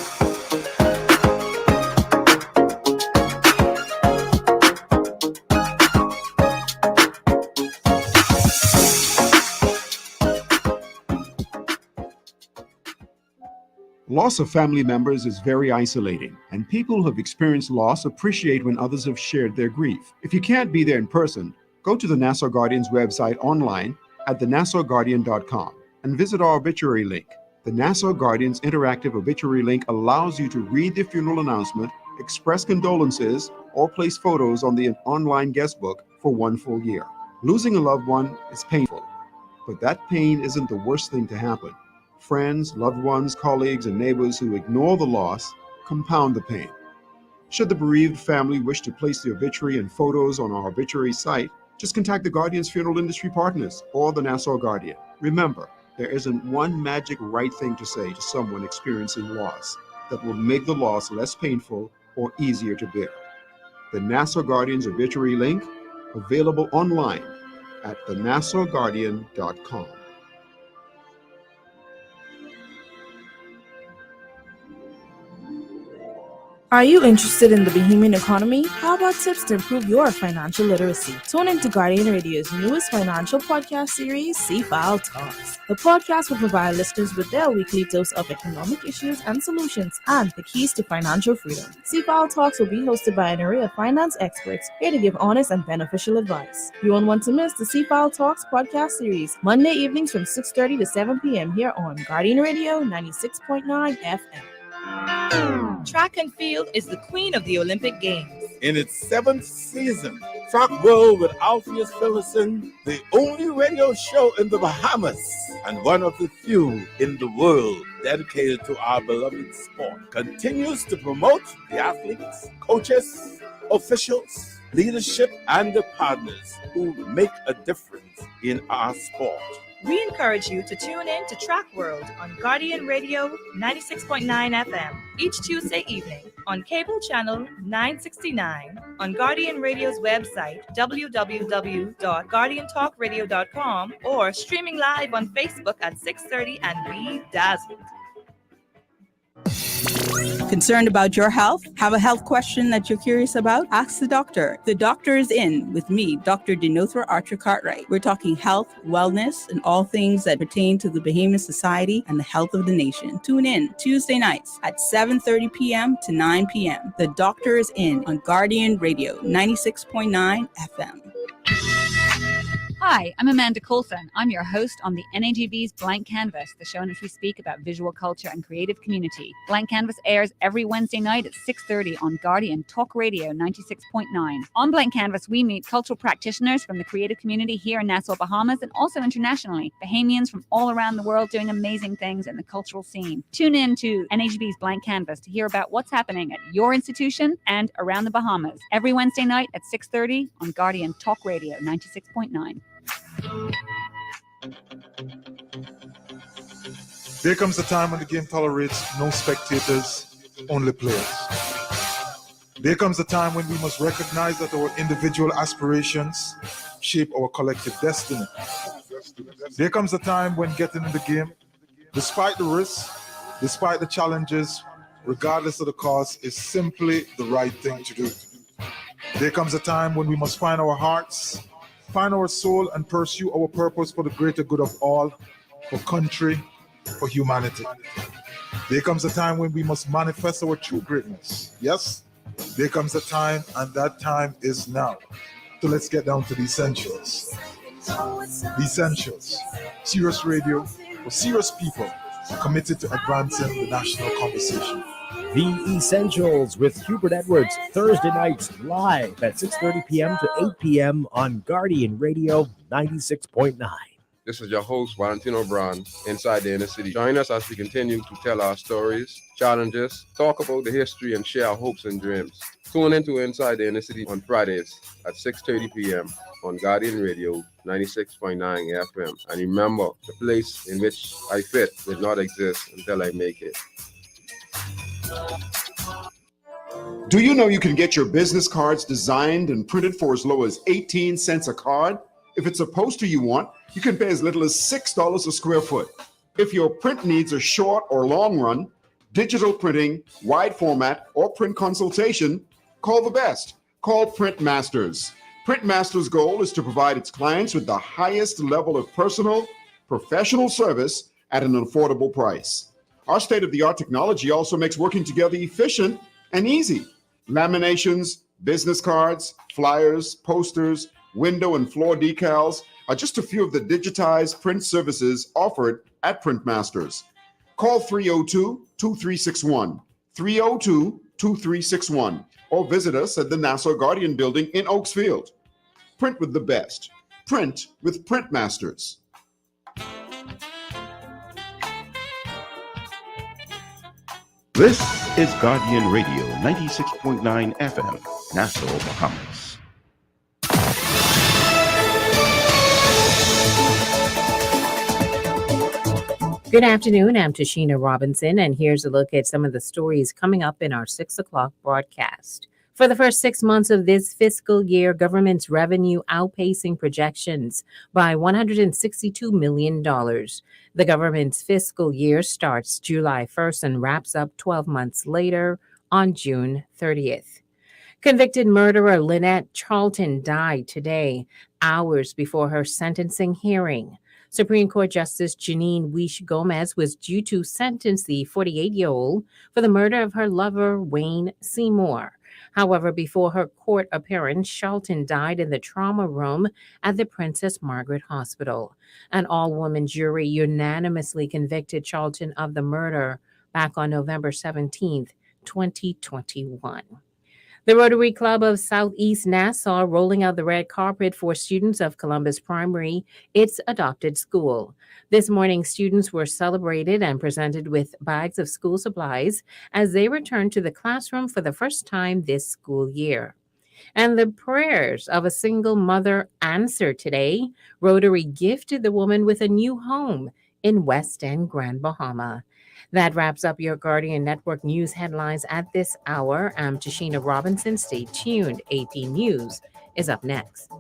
Loss of family members is very isolating, and people who have experienced loss appreciate when others have shared their grief. If you can't be there in person, go to the Nassau Guardian's website online at thenassauguardian.com and visit our obituary link. The Nassau Guardian's interactive obituary link allows you to read the funeral announcement, express condolences, or place photos on the online guest book for 1 full year. Losing a loved one is painful, but that pain isn't the worst thing to happen. Friends, loved ones, colleagues, and neighbors who ignore the loss compound the pain. Should the bereaved family wish to place the obituary and photos on our obituary site, just contact the Guardian's funeral industry partners or the Nassau Guardian. Remember, there isn't one magic right thing to say to someone experiencing loss that will make the loss less painful or easier to bear. The Nassau Guardian's obituary link, available online at thenassauguardian.com. Are you interested in the Bahamian economy? How about tips to improve your financial literacy? Tune into Guardian Radio's newest financial podcast series, C-File Talks. The podcast will provide listeners with their weekly dose of economic issues and solutions and the keys to financial freedom. C-File Talks will be hosted by an array of finance experts here to give honest and beneficial advice. You won't want to miss the C-File Talks podcast series, Monday evenings from 6:30 to 7 p.m. here on Guardian Radio 96.9 FM. Track and field is the queen of the Olympic Games. In its 7th season, Track World with Alpheus Phillison, the only radio show in the Bahamas and one of the few in the world dedicated to our beloved sport, continues to promote the athletes, coaches, officials, leadership, and the partners who make a difference in our sport. We encourage you to tune in to Track World on Guardian Radio 96.9 FM each Tuesday evening on cable channel 969, on Guardian Radio's website www.guardiantalkradio.com, or streaming live on Facebook at 6:30 and be dazzled. Concerned about your health? Have a health question that you're curious about? Ask the doctor. The doctor is in with me, Dr. Denothra Archer Cartwright. We're talking health, wellness, and all things that pertain to the Bahamian society and the health of the nation. Tune in Tuesday nights at 7:30 p.m. to 9 p.m. The doctor is in on Guardian Radio 96.9 FM. Hi, I'm Amanda Coulson. I'm your host on the NAGB's Blank Canvas, the show in which we speak about visual culture and creative community. Blank Canvas airs every Wednesday night at 6:30 on Guardian Talk Radio 96.9. On Blank Canvas, we meet cultural practitioners from the creative community here in Nassau, Bahamas, and also internationally. Bahamians from all around the world doing amazing things in the cultural scene. Tune in to NAGB's Blank Canvas to hear about what's happening at your institution and around the Bahamas. Every Wednesday night at 6:30 on Guardian Talk Radio 96.9. There comes a time when the game tolerates no spectators, only players. There comes a time when we must recognize that our individual aspirations shape our collective destiny. There comes a time when getting in the game, despite the risks, despite the challenges, regardless of the cost, is simply the right thing to do. There comes a time when we must find our hearts, find our soul and pursue our purpose for the greater good of all, for country, for humanity. There comes a time when we must manifest our true greatness. Yes, there comes a time, and that time is now. So let's get down to the essentials. The essentials. Serious radio for serious people committed to advancing the national conversation. The Essentials with Hubert Edwards, Thursday nights live at 6:30 p.m. to 8 p.m. on Guardian Radio 96.9. This is your host, Valentino Brown, inside the inner city. Join us as we continue to tell our stories, challenges, talk about the history, and share our hopes and dreams. Tune into Inside the Inner City on Fridays at 6:30 p.m. on Guardian Radio 96.9 FM. And remember, the place in which I fit will not exist until I make it. Do you know you can get your business cards designed and printed for as low as 18 cents a card? If it's a poster you want, you can pay as little as $6 a square foot. If your print needs are short or long run, digital printing, wide format, or print consultation, call the best. Call Print Masters. Print Masters' goal is to provide its clients with the highest level of personal, professional service at an affordable price. Our state-of-the-art technology also makes working together efficient and easy. Laminations, business cards, flyers, posters, window and floor decals are just a few of the digitized print services offered at Print Masters. Call 302-2361, 302-2361, or visit us at the Nassau Guardian Building in Oaksfield. Print with the best. Print with Print Masters. This is Guardian Radio 96.9 FM, Nassau, Bahamas. Good afternoon. I'm Tashina Robinson, and here's a look at some of the stories coming up in our 6 o'clock broadcast. For the first 6 months of this fiscal year, government's revenue outpacing projections by $162 million. The government's fiscal year starts July 1st and wraps up 12 months later on June 30th. Convicted murderer Lynette Charlton died today, hours before her sentencing hearing. Supreme Court Justice Janine Weish Gomez was due to sentence the 48-year-old for the murder of her lover, Wayne Seymour. However, before her court appearance, Charlton died in the trauma room at the Princess Margaret Hospital. An all-woman jury unanimously convicted Charlton of the murder back on November 17, 2021. The Rotary Club of Southeast Nassau rolling out the red carpet for students of Columbus Primary, its adopted school. This morning, students were celebrated and presented with bags of school supplies as they returned to the classroom for the first time this school year. And the prayers of a single mother answered today. Rotary gifted the woman with a new home in West End, Grand Bahama. That wraps up your Guardian Network news headlines at this hour. I'm Tashina Robinson. Stay tuned. AP News is up next.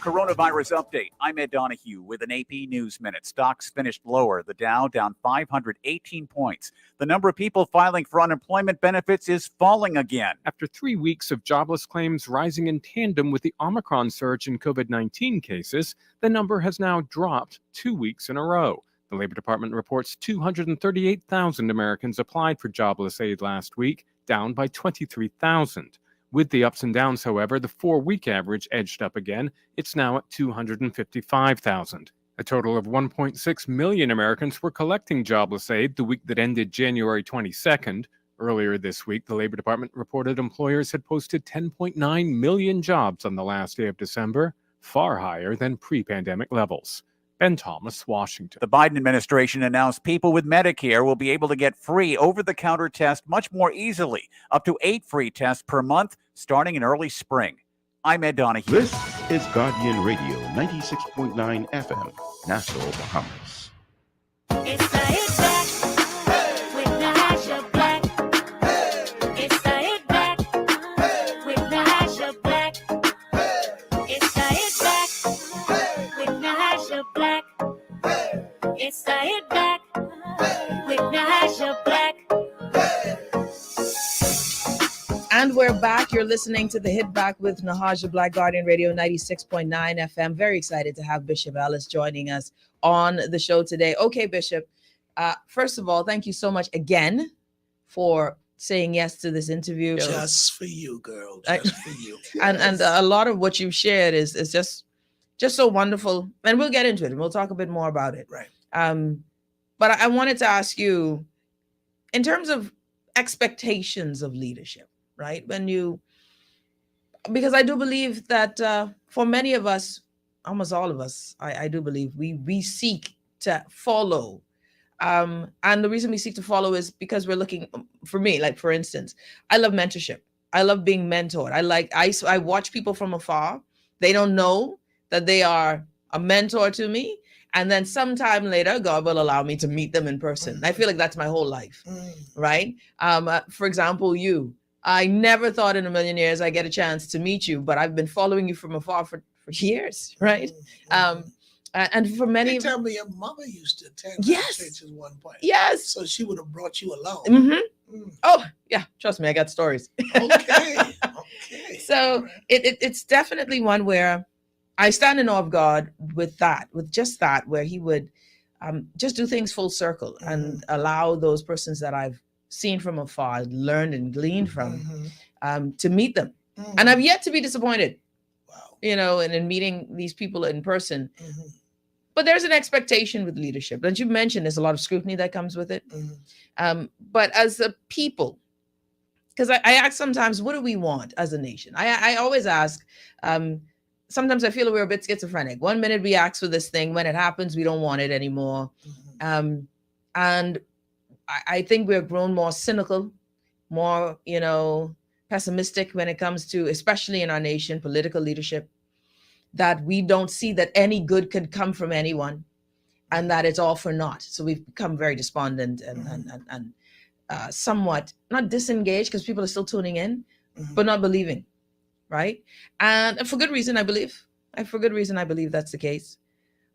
Coronavirus update. I'm Ed Donahue with an AP News Minute. Stocks finished lower. The Dow down 518 points. The number of people filing for unemployment benefits is falling again. After 3 weeks of jobless claims rising in tandem with the Omicron surge in COVID-19 cases, the number has now dropped 2 weeks in a row. The Labor Department reports 238,000 Americans applied for jobless aid last week, down by 23,000. With the ups and downs, however, the 4-week average edged up again. It's now at 255,000. A total of 1.6 million Americans were collecting jobless aid the week that ended January 22nd. Earlier this week, the Labor Department reported employers had posted 10.9 million jobs on the last day of December, far higher than pre-pandemic levels. Ben Thomas, Washington. The Biden administration announced people with Medicare will be able to get free over-the-counter tests much more easily, up to 8 free tests per month, starting in early spring. I'm Ed Donahue. This is Guardian Radio 96.9 FM, Nassau, Bahamas. It's the hit back with Nahaja Black. It's the hit back with Nahaja Black. It's the hit back with Nahaja Black. It's the hit back with Nahaja Black. And we're back. You're listening to the Hit Back with Nahaja, Black Guardian Radio 96.9 FM. Very excited to have Bishop Ellis joining us on the show today. Okay, Bishop, first of all, thank you so much again for saying yes to this interview. Just for you, girl. Just for you. And a lot of what you've shared is just so wonderful. And we'll get into it and we'll talk a bit more about it. Right. But I wanted to ask you, in terms of expectations of leadership, right? Because I do believe that for many of us, almost all of us, I do believe we seek to follow. And the reason we seek to follow is because we're looking, for me, like for instance, I love mentorship. I love being mentored. I watch people from afar. They don't know that they are a mentor to me. And then sometime later, God will allow me to meet them in person. I feel like that's my whole life, right? For example, I never thought in a million years I'd get a chance to meet you, but I've been following you from afar for years, right? And for many, tell me your mother used to attend church at one point. Yes. So she would have brought you along. Mm-hmm. Oh, yeah. Trust me, I got stories. Okay. So it's definitely one where I stand in awe of God with just that, where he would just do things full circle and allow those persons that I've seen from afar, learned and gleaned from, to meet them. And I've yet to be disappointed, and in meeting these people in person. But there's an expectation with leadership. And you mentioned there's a lot of scrutiny that comes with it. But as a people, because I ask sometimes, what do we want as a nation? I always ask, sometimes I feel we're a bit schizophrenic. 1 minute we ask for this thing. When it happens, we don't want it anymore. And I think we're grown more cynical, more, pessimistic when it comes to, especially in our nation, political leadership, that we don't see that any good could come from anyone and that it's all for naught. So we've become very despondent and somewhat not disengaged, because people are still tuning in, but not believing. Right. And for good reason, I believe. That's the case.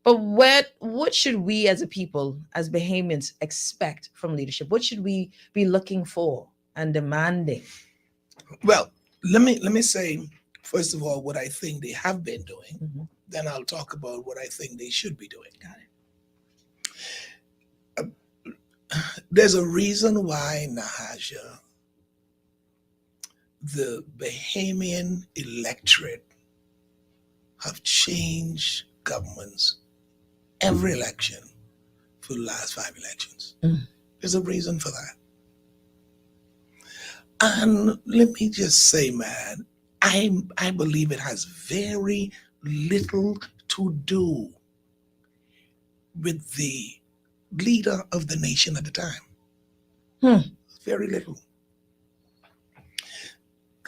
But what should we as a people, as Bahamians, expect from leadership? What should we be looking for and demanding? Well, let me say, first of all, what I think they have been doing. Then I'll talk about what I think they should be doing. Got it. There's a reason why, Nahaja, the Bahamian electorate have changed governments every election for the last 5 elections. There's a reason for that. And let me just say, man, I believe it has very little to do with the leader of the nation at the time. Very little.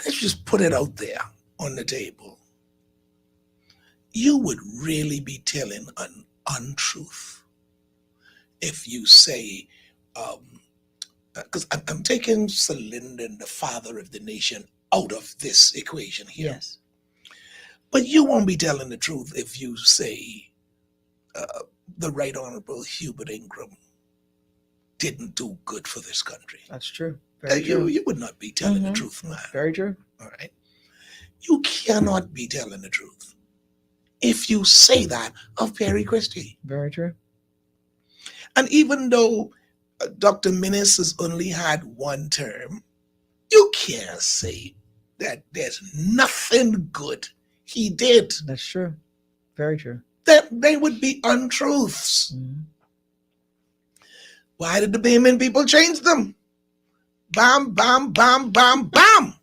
Let's just put it out there on the table. You would really be telling an untruth if you say, because I'm taking Sir Lyndon, the father of the nation, out of this equation here. Yes. But you won't be telling the truth if you say the Right Honorable Hubert Ingram didn't do good for this country. That's true. Very true. You would not be telling the truth, man. Very true. All right. You cannot be telling the truth if you say that of Perry Christie. Very true. And even though Dr. Minnis has only had 1 term, you can't say that there's nothing good he did. That's true. Very true. That they would be untruths. Why did the Bahamian people change them? Bam, bam, bam, bam, bam.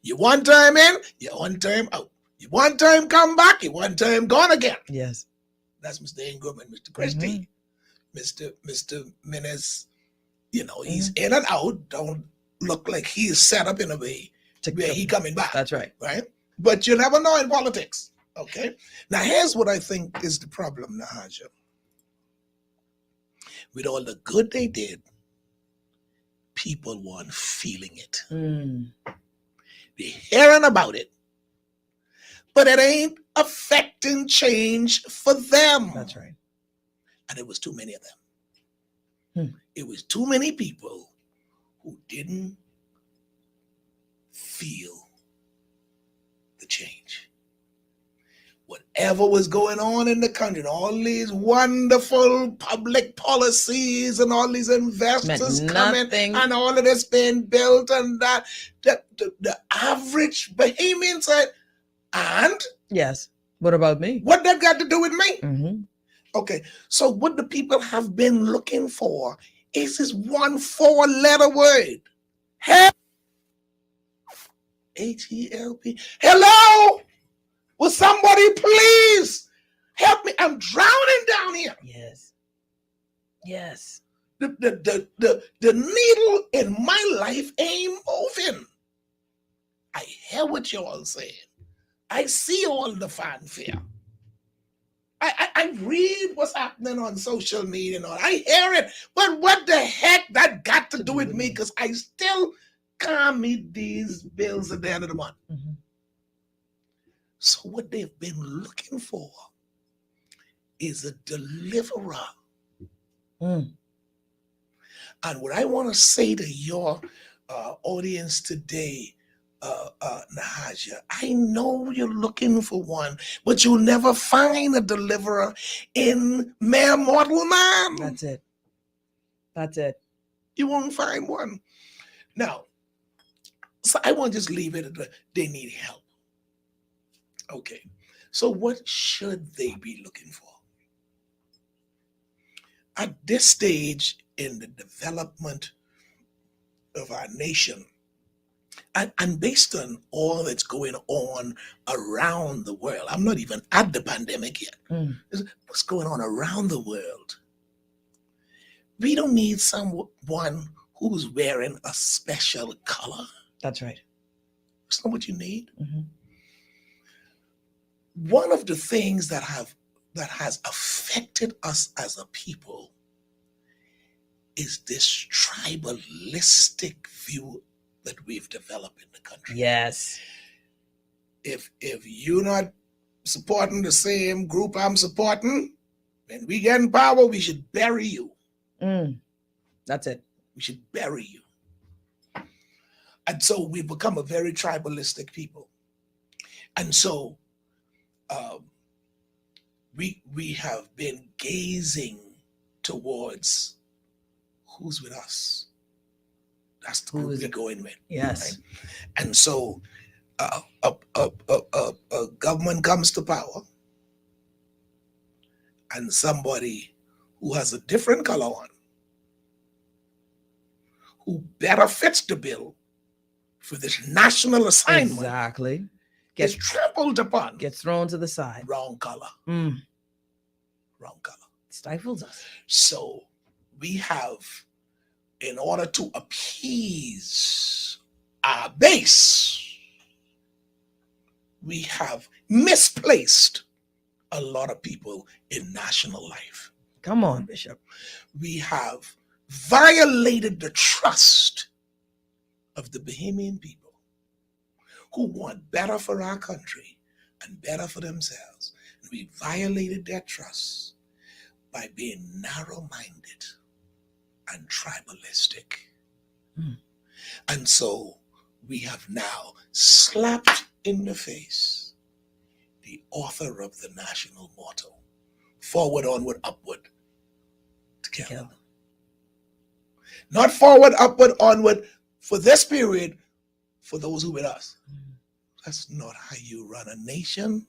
You 1 time in, you 1 time out. You 1 time come back, you 1 time gone again. Yes. That's Mr. Ingram and Mr. Christie. Mr. Minnis, he's in and out. Don't look like he's set up in a way where he coming back. That's right. Right? But you never know in politics. Okay? Now, here's what I think is the problem, Nahaja. With all the good they did, people weren't feeling it. They're hearing about it, but it ain't affecting change for them. That's right. And it was too many of them. It was too many people who didn't feel the change. Whatever was going on in the country, and all these wonderful public policies and all these investors coming and all of this being built, and that the average Bahamian said, and? Yes. What about me? What that got to do with me? Mm-hmm. Okay, so what the people have been looking for is this one 4-letter word. Help. H-E-L-P. Hello? Will somebody please help me? I'm drowning down here. Yes. Yes. The needle in my life ain't moving. I hear what you all saying. I see all the fanfare. I read what's happening on social media and all. I hear it. But what the heck that got to do with me? Because I still can't meet these bills at the end of the month. Mm-hmm. So what they've been looking for is a deliverer. Mm. And what I want to say to your audience today, Nahaja, I know you're looking for one, but you'll never find a deliverer in mere mortal man. That's it. That's it. You won't find one. Now, so I won't just leave it at they need help. Okay, so what should they be looking for? At this stage in the development of our nation, and based on all that's going on around the world, I'm not even at the pandemic yet. What's going on around the world? We don't need someone who's wearing a special color. That's right. That's not what you need. Mm-hmm. One of the things that has affected us as a people is this tribalistic view that we've developed in the country. Yes. If you're not supporting the same group I'm supporting, when we get in power, we should bury you. That's it. We should bury you. And so we've become a very tribalistic people. And so we have been gazing towards who's with us. That's the group we're going with. Yes. Right? And so a government comes to power, and somebody who has a different color on, who better fits the bill for this national assignment. Exactly. Gets trampled upon. Gets thrown to the side. Wrong color. Mm. Wrong color. Stifles us. So we have, in order to appease our base, we have misplaced a lot of people in national life. Come on, Bishop. We have violated the trust of the Bahamian people who want better for our country and better for themselves. And we violated their trust by being narrow-minded and tribalistic. And so we have now slapped in the face the author of the national motto, forward, onward, upward, together. Not forward, upward, onward for this period, for those who with us. That's not how you run a nation.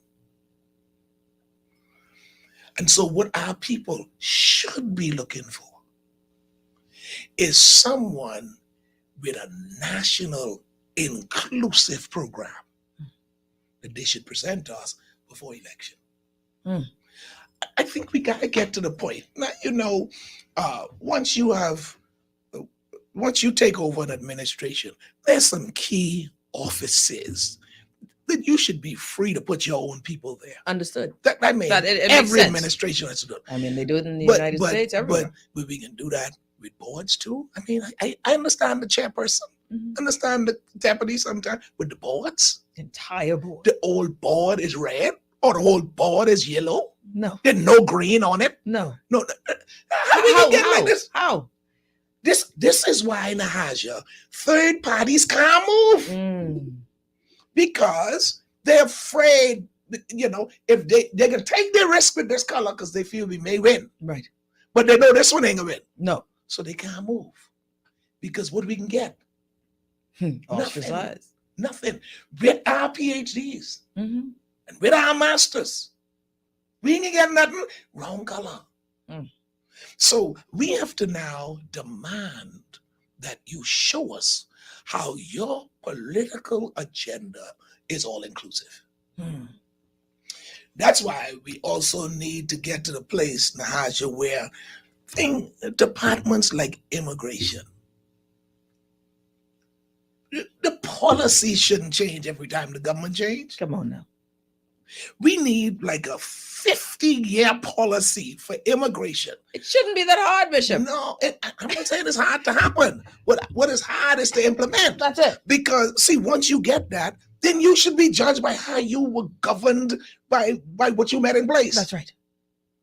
And so what our people should be looking for is someone with a national inclusive program that they should present to us before election. I think we got to get to the point. Now, once you take over an administration, there's some key offices that you should be free to put your own people there. Understood. I mean, every administration has to do it. I mean, they do it in the United States everywhere. But we can do that with boards too. I mean, I understand the chairperson, understand the deputy sometimes, with the boards. Entire board. The old board is red or the whole board is yellow. No. There's no green on it. No. How we get like this? How? This is why, Nahaja, third parties can't move because they're afraid. If they can take their risk with this color because they feel we may win, right? But they know this one ain't gonna win. No, so they can't move because what we can get, ostracized. Nothing with our PhDs Mm-hmm. and with our masters. We ain't get nothing. Wrong color. So we have to now demand that you show us how your political agenda is all inclusive. That's why we also need to get to the place, Nahaja, where departments like immigration, the policy shouldn't change every time the government change. Come on now. We need like a 50-year policy for immigration. It shouldn't be that hard, Bishop. No, I'm not saying it's hard to happen. What is hard is to implement. That's it. Because, see, once you get that, then you should be judged by how you were governed by what you met in place. That's right.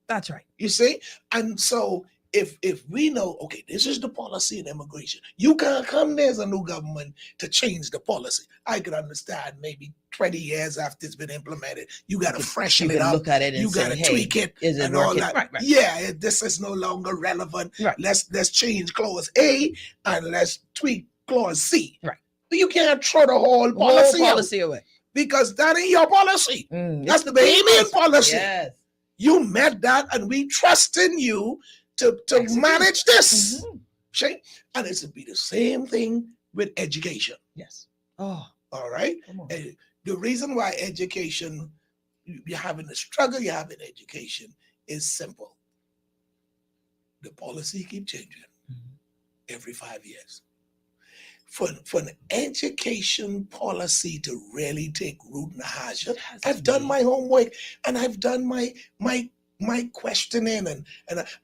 That's right. You see? And so if we know, okay, this is the policy in immigration, you can't come there as a new government to change the policy. I could understand maybe 20 years after it's been implemented, you got to freshen it up. Look at it and you got to say, tweak it is it and all working? that. Right. Yeah, this is no longer relevant. Right. Let's change clause A and let's tweak clause C. Right. But you can't throw the whole policy away because that ain't your policy. That's the Bahamian policy. Yes. You met that, and we trust in you to manage this. See? And it should be the same thing with education. Yes. Oh. All right. And the reason why education, you're having a struggle, you're having education, is simple. The policy keep changing every 5 years. For an education policy to really take root, Nahaja, I've done my homework and I've done my questioning and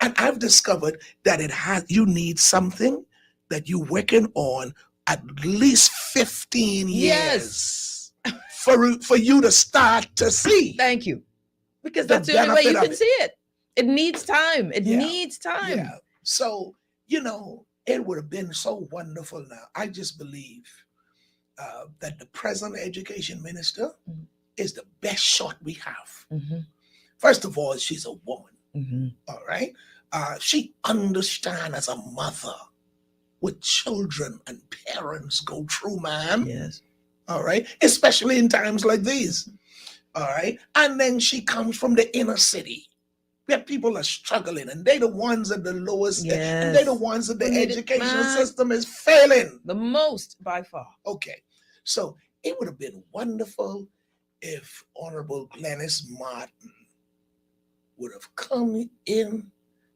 I've discovered that you need something that you're working on at least 15 years for you to start to see. Thank you. Because that's the only way you can see it. It needs time. It needs time. Yeah. So, it would have been so wonderful now. I just believe that the present education minister is the best shot we have. First of all, she's a woman. All right. She understands as a mother what children and parents go through, man. Yes. All right. Especially in times like these. All right. And then she comes from the inner city where people are struggling and they're the ones at the lowest, and they're the ones that the education system is failing. The most by far. Okay. So it would have been wonderful if Honorable Glennis Martin would have come in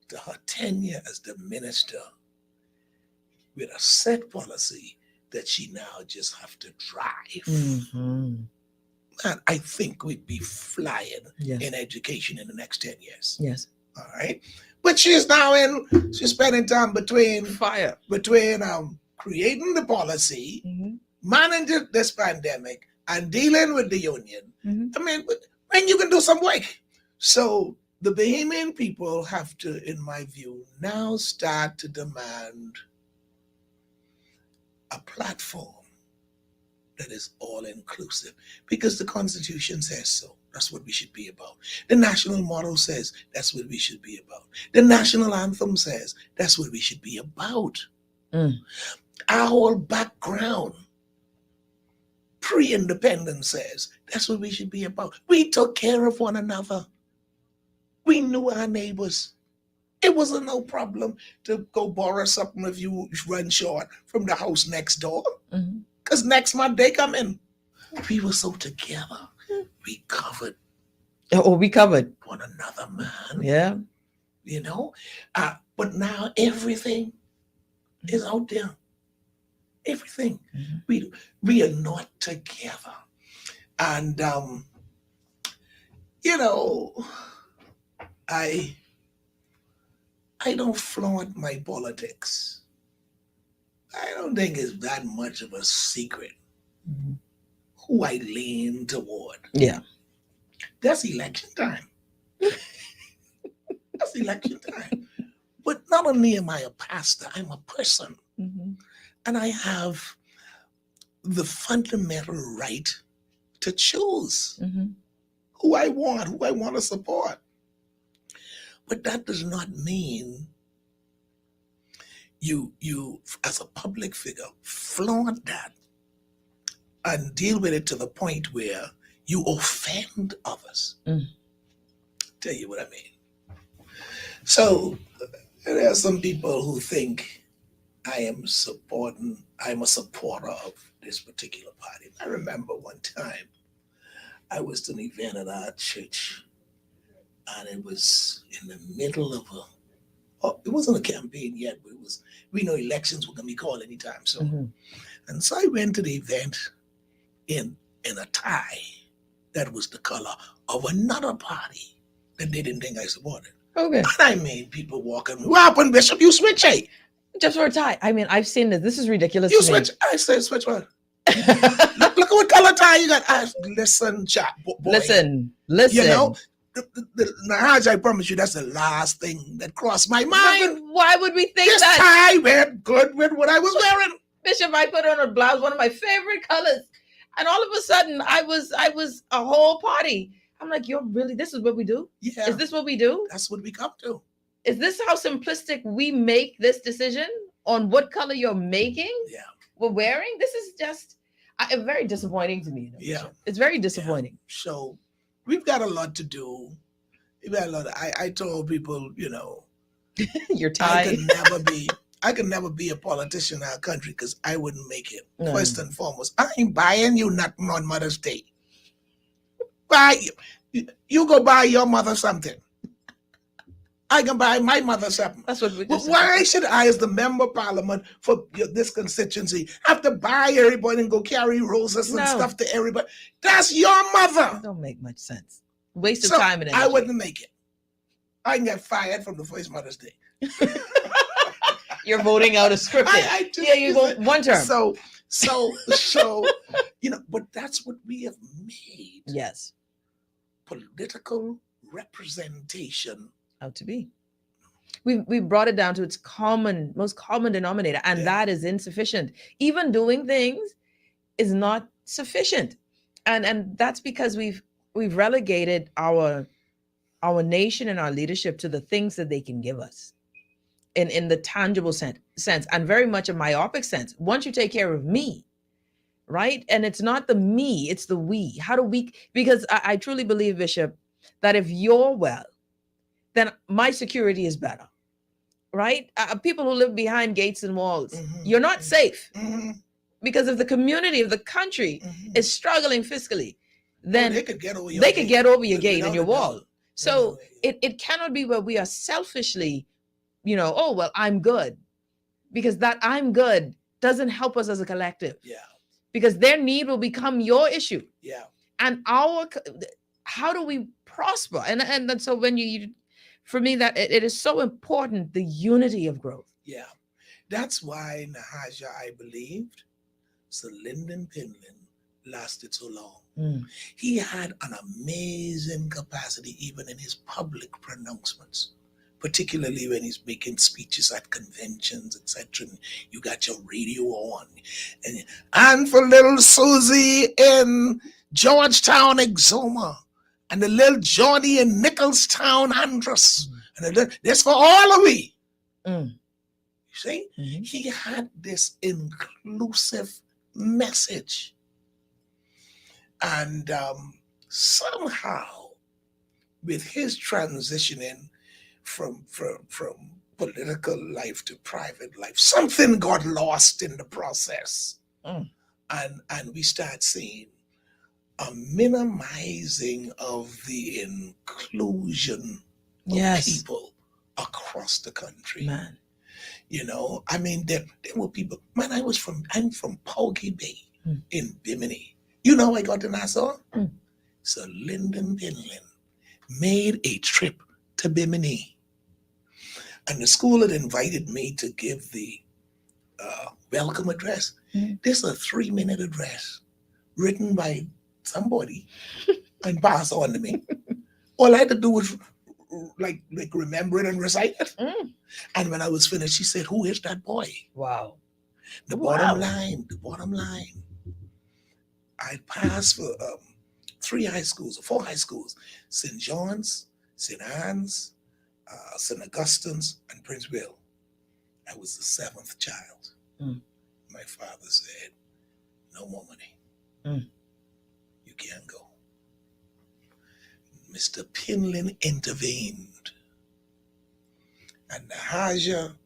to her tenure as the minister with a set policy that she now just have to drive. And I think we'd be flying in education in the next 10 years. Yes. All right. But she's spending time between creating the policy, managing this pandemic, and dealing with the union. I mean, when you can do some work. So the Bahamian people have to, in my view, now start to demand a platform that is all inclusive because the Constitution says so. That's what we should be about. The national motto says that's what we should be about. The national anthem says that's what we should be about. Our whole background, pre-independence says that's what we should be about. We took care of one another. We knew our neighbors. It wasn't no problem to go borrow something if you run short from the house next door. Because next month they come in. We were so together. We covered. Oh, we covered one another, man. Yeah. But now everything is out there. Everything. We are not together. And I don't flaunt my politics. I don't think it's that much of a secret who I lean toward. Yeah. That's election time. That's election time. But not only am I a pastor, I'm a person. Mhm. And I have the fundamental right to choose Mhm. who I want to support. But that does not mean you as a public figure flaunt that and deal with it to the point where you offend others. Tell you what I mean. So there are some people who think I'm a supporter of this particular party. I remember one time I was to an event at our church, and it was in the middle of it wasn't a campaign yet, but we know elections were going to be called anytime soon. And so I went to the event in a tie that was the color of another party that they didn't think I supported. Okay. And I made people walk in. What happened, Bishop? You switch, hey? Just for a tie. I mean, I've seen this. This is ridiculous. You to me. switch. I said switch one. look at what color tie you got. Listen, chap. Boy. Listen. You know, the Nahaja, I promise you, that's the last thing that crossed my mind. But why would we think this that? tie went good with what I was wearing. Bishop, I put on a blouse, one of my favorite colors. And all of a sudden, I was a whole party. I'm like, this is what we do? Yeah. Is this what we do? That's what we come to. Is this how simplistic we make this decision on what color you're making? Yeah. We're wearing? This is just very disappointing to me. Yeah. It's very disappointing. Yeah. So we've got a lot to do. We've got a lot. I told people, you know, your tie. I could never be a politician in our country because I wouldn't make it. No. First and foremost, I ain't buying you nothing on Mother's Day. You go buy your mother something. I can buy my mother something. That's what we just Why should I, as the member of parliament for this constituency, have to buy everybody and go carry roses and stuff to everybody? That's your mother. That don't make much sense. Waste of time and energy. I wouldn't make it. I can get fired from the first Mother's Day. You're voting out a scripted. You vote one term. So, you know, but that's what we have made. Yes. Political representation out to be. We brought it down to its most common denominator, and that is insufficient. Even doing things is not sufficient, and that's because we've relegated our nation and our leadership to the things that they can give us in the tangible sense, and very much a myopic sense. Once you take care of me, right? And it's not the me, it's the we. How do we? Because I truly believe, Bishop, that if you're well, then my security is better, right? People who live behind gates and walls, you're not safe. Because if the community of the country is struggling fiscally, then they could get over your gate and your wall. So it cannot be where we are selfishly, oh, well, I'm good. Because that I'm good doesn't help us as a collective. Yeah. Because their need will become your issue. Yeah. And how do we prosper? And so when for me, that it is so important, the unity of growth. Yeah. That's why Nahaja, I believed, Sir Lyndon Pinlin lasted so long. He had an amazing capacity, even in his public pronouncements, particularly when he's making speeches at conventions, etc. You got your radio on. And for little Susie in Georgetown, Exuma, and the little Johnny in Nicholstown, Andros. And that's for all of we. You see? He had this inclusive message. And somehow, with his transitioning from political life to private life, something got lost in the process. And we start seeing a minimizing of the inclusion of people across the country. Man. I mean, there were people, man, I'm from Poggy Bay in Bimini. You know, I got to Nassau. So Lyndon Pinlin made a trip to Bimini. And the school had invited me to give the welcome address. This is a 3-minute address written by somebody and passed on to me. All I had to do was like remember it and recite it. And when I was finished, she said, "Who is that boy?" Wow. The bottom line. I passed for 4 high schools: St. John's, St. Anne's, St. Augustine's, and Prince Will. I was the 7th child. My father said, "No more money. You can't go." Mr. Pinlin intervened. And Nahaja,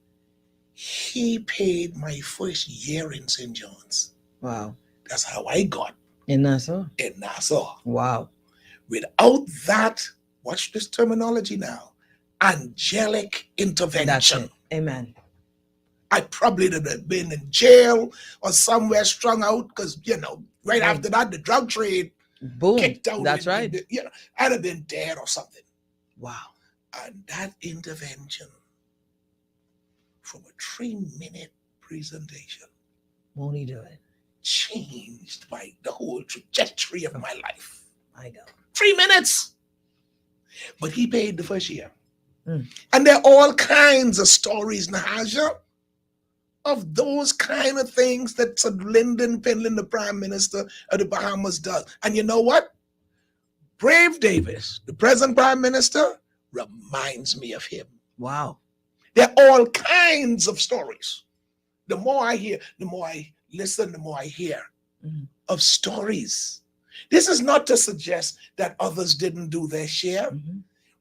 he paid my first year in St. John's. Wow. That's how I got In Nassau? in Nassau. Wow. Without that, watch this terminology now, angelic intervention. That's it. Amen. I probably would have been in jail or somewhere strung out because, right after that, the drug trade kicked out. That's right. I'd have been dead or something. Wow. And that intervention from a 3-minute presentation Won't he do it? changed the whole trajectory of my life. I know. 3 minutes. But he paid the first year. And there are all kinds of stories, Nahaja, of those kind of things that Sir Lyndon Pinlin, the Prime Minister of the Bahamas, does. And you know what? Brave Davis, the present Prime Minister, reminds me of him. Wow. There are all kinds of stories. The more I hear, the more I listen, the more I hear of stories. This is not to suggest that others didn't do their share.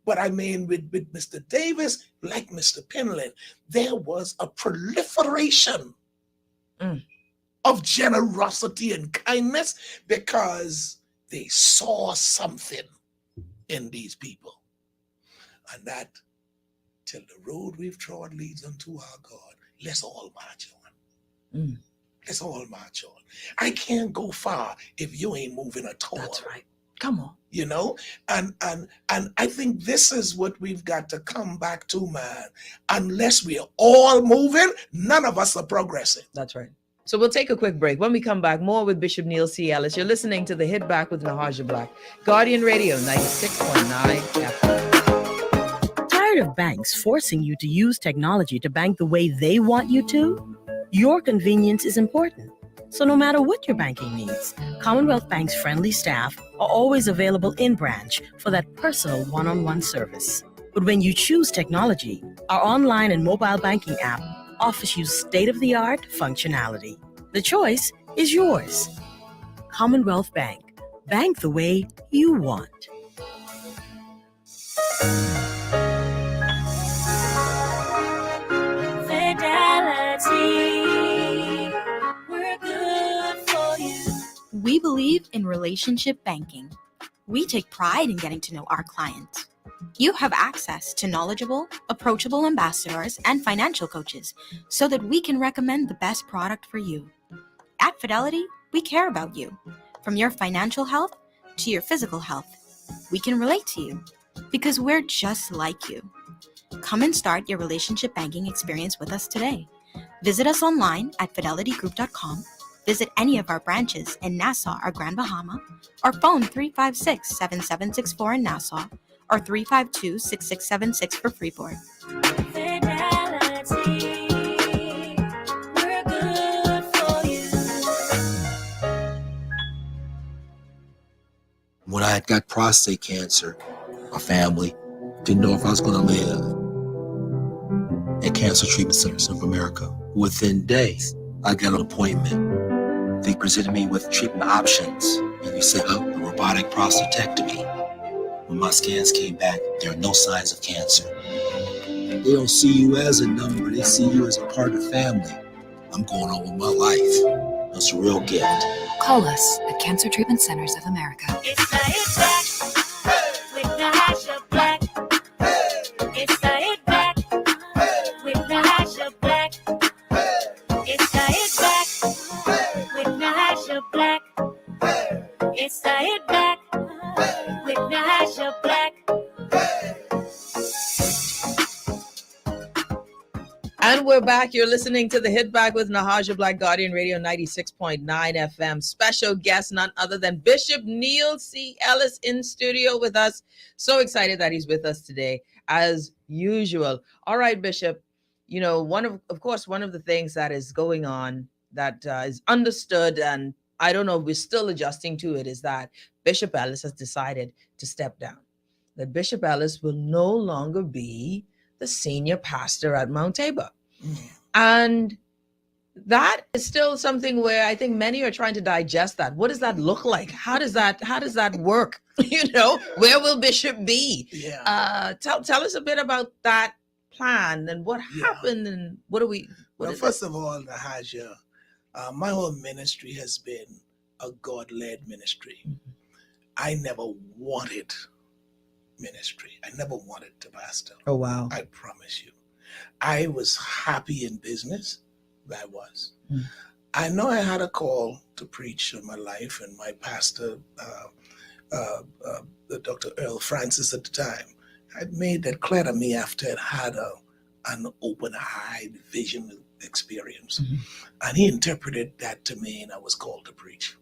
But I mean, with Mr. Davis, like Mr. Pinlin, there was a proliferation of generosity and kindness because they saw something in these people. And that, till the road we've trod leads unto our God, let's all march on. Let's all march on. I can't go far if you ain't moving at all. That's right. Come on. And I think this is what we've got to come back to, man. Unless we are all moving, none of us are progressing. That's right. So we'll take a quick break. When we come back, more with Bishop Neil C Ellis. You're listening to The Hit Back with Nahaja Black. Guardian Radio 96.9 FM. Tired of banks forcing you to use technology to bank the way they want you to? Your convenience is important. So no matter what your banking needs, Commonwealth Bank's friendly staff are always available in branch for that personal one-on-one service. But when you choose technology, our online and mobile banking app offers you state-of-the-art functionality. The choice is yours. Commonwealth Bank. Bank the way you want. Fidelity. We're good for you. We believe in relationship banking. We take pride in getting to know our clients. You have access to knowledgeable, approachable ambassadors and financial coaches so that we can recommend the best product for you. At Fidelity, we care about you. From your financial health to your physical health, we can relate to you because we're just like you. Come and start your relationship banking experience with us today. Visit us online at fidelitygroup.com. Visit any of our branches in Nassau or Grand Bahama, or phone 356-7764 in Nassau, or 352-6676 for Freeport. Fidelity. We're good for you. When I had got prostate cancer, my family didn't know if I was going to live. At Cancer Treatment Centers of America, within days, I got an appointment. They presented me with treatment options, and we set up a robotic prostatectomy. When my scans came back, there are no signs of cancer. They don't see you as a number, they see you as a part of the family. I'm going on with my life. That's a real gift. Call us at Cancer Treatment Centers of America. It's the Hit Back with Nahaja Black. It's the Hit Back with Nahaja Black. It's the Hit Back with Nahaja Black. It's the Hit Back with Nahaja Black. And we're back. You're listening to the Hit Back with Nahaja, Black Guardian Radio 96.9 FM. Special guest, none other than Bishop Neil C Ellis in studio with us. So excited that he's with us today, as usual. All right, Bishop. You know, one of the things that is going on that is understood, and I don't know, we're still adjusting to it, is that Bishop Ellis has decided to step down. That Bishop Ellis will no longer be the senior pastor at Mount Tabor. And that is still something where I think many are trying to digest that. What does that look like? How does that work? You know, where will Bishop be? Yeah. Tell us a bit about that plan and what happened and what are we. Well, first of all, Nahaja, my whole ministry has been a God-led ministry. I never wanted ministry. I never wanted to pastor. Oh, wow. I promise you. I was happy in business. I was. I know I had a call to preach in my life, and my pastor, Dr. Earl Francis at the time, had made that clear to me after I'd had an open-eyed vision experience. And he interpreted that to me, and I was called to preach.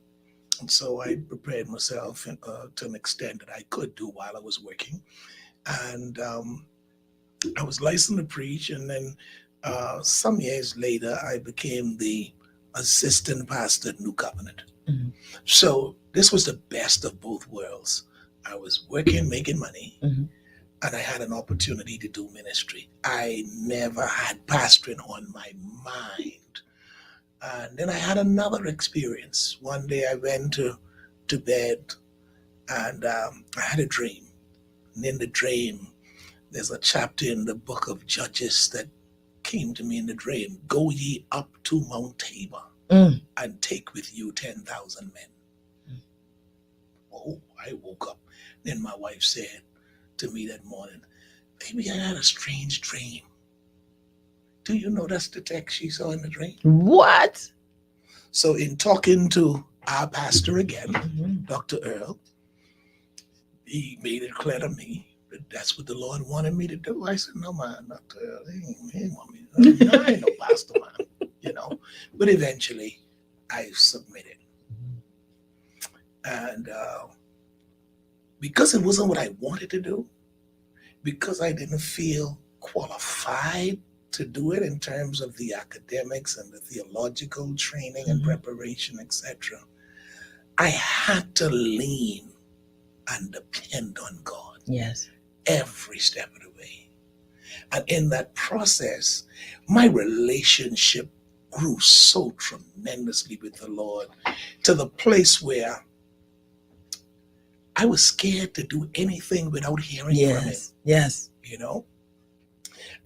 And so I prepared myself to an extent that I could do while I was working. And I was licensed to preach. And then some years later, I became the assistant pastor at New Covenant. So this was the best of both worlds. I was working, making money, and I had an opportunity to do ministry. I never had pastoring on my mind. And then I had another experience. One day I went to bed and I had a dream. And in the dream, there's a chapter in the book of Judges that came to me in the dream. Go ye up to Mount Tabor and take with you 10,000 men. Oh, I woke up. Then my wife said to me that morning, baby, I had a strange dream. Do you know that's the text she saw in the dream? What? So in talking to our pastor again, Dr. Earl, he made it clear to me that that's what the Lord wanted me to do. I said, no, man, Dr. Earl, he ain't want me to do. I ain't no pastor, man, you know. But eventually, I submitted. And because it wasn't what I wanted to do, because I didn't feel qualified to do it in terms of the academics and the theological training and preparation, etc., I had to lean and depend on God. Yes. Every step of the way. And in that process, my relationship grew so tremendously with the Lord to the place where I was scared to do anything without hearing from Him. Yes. You know?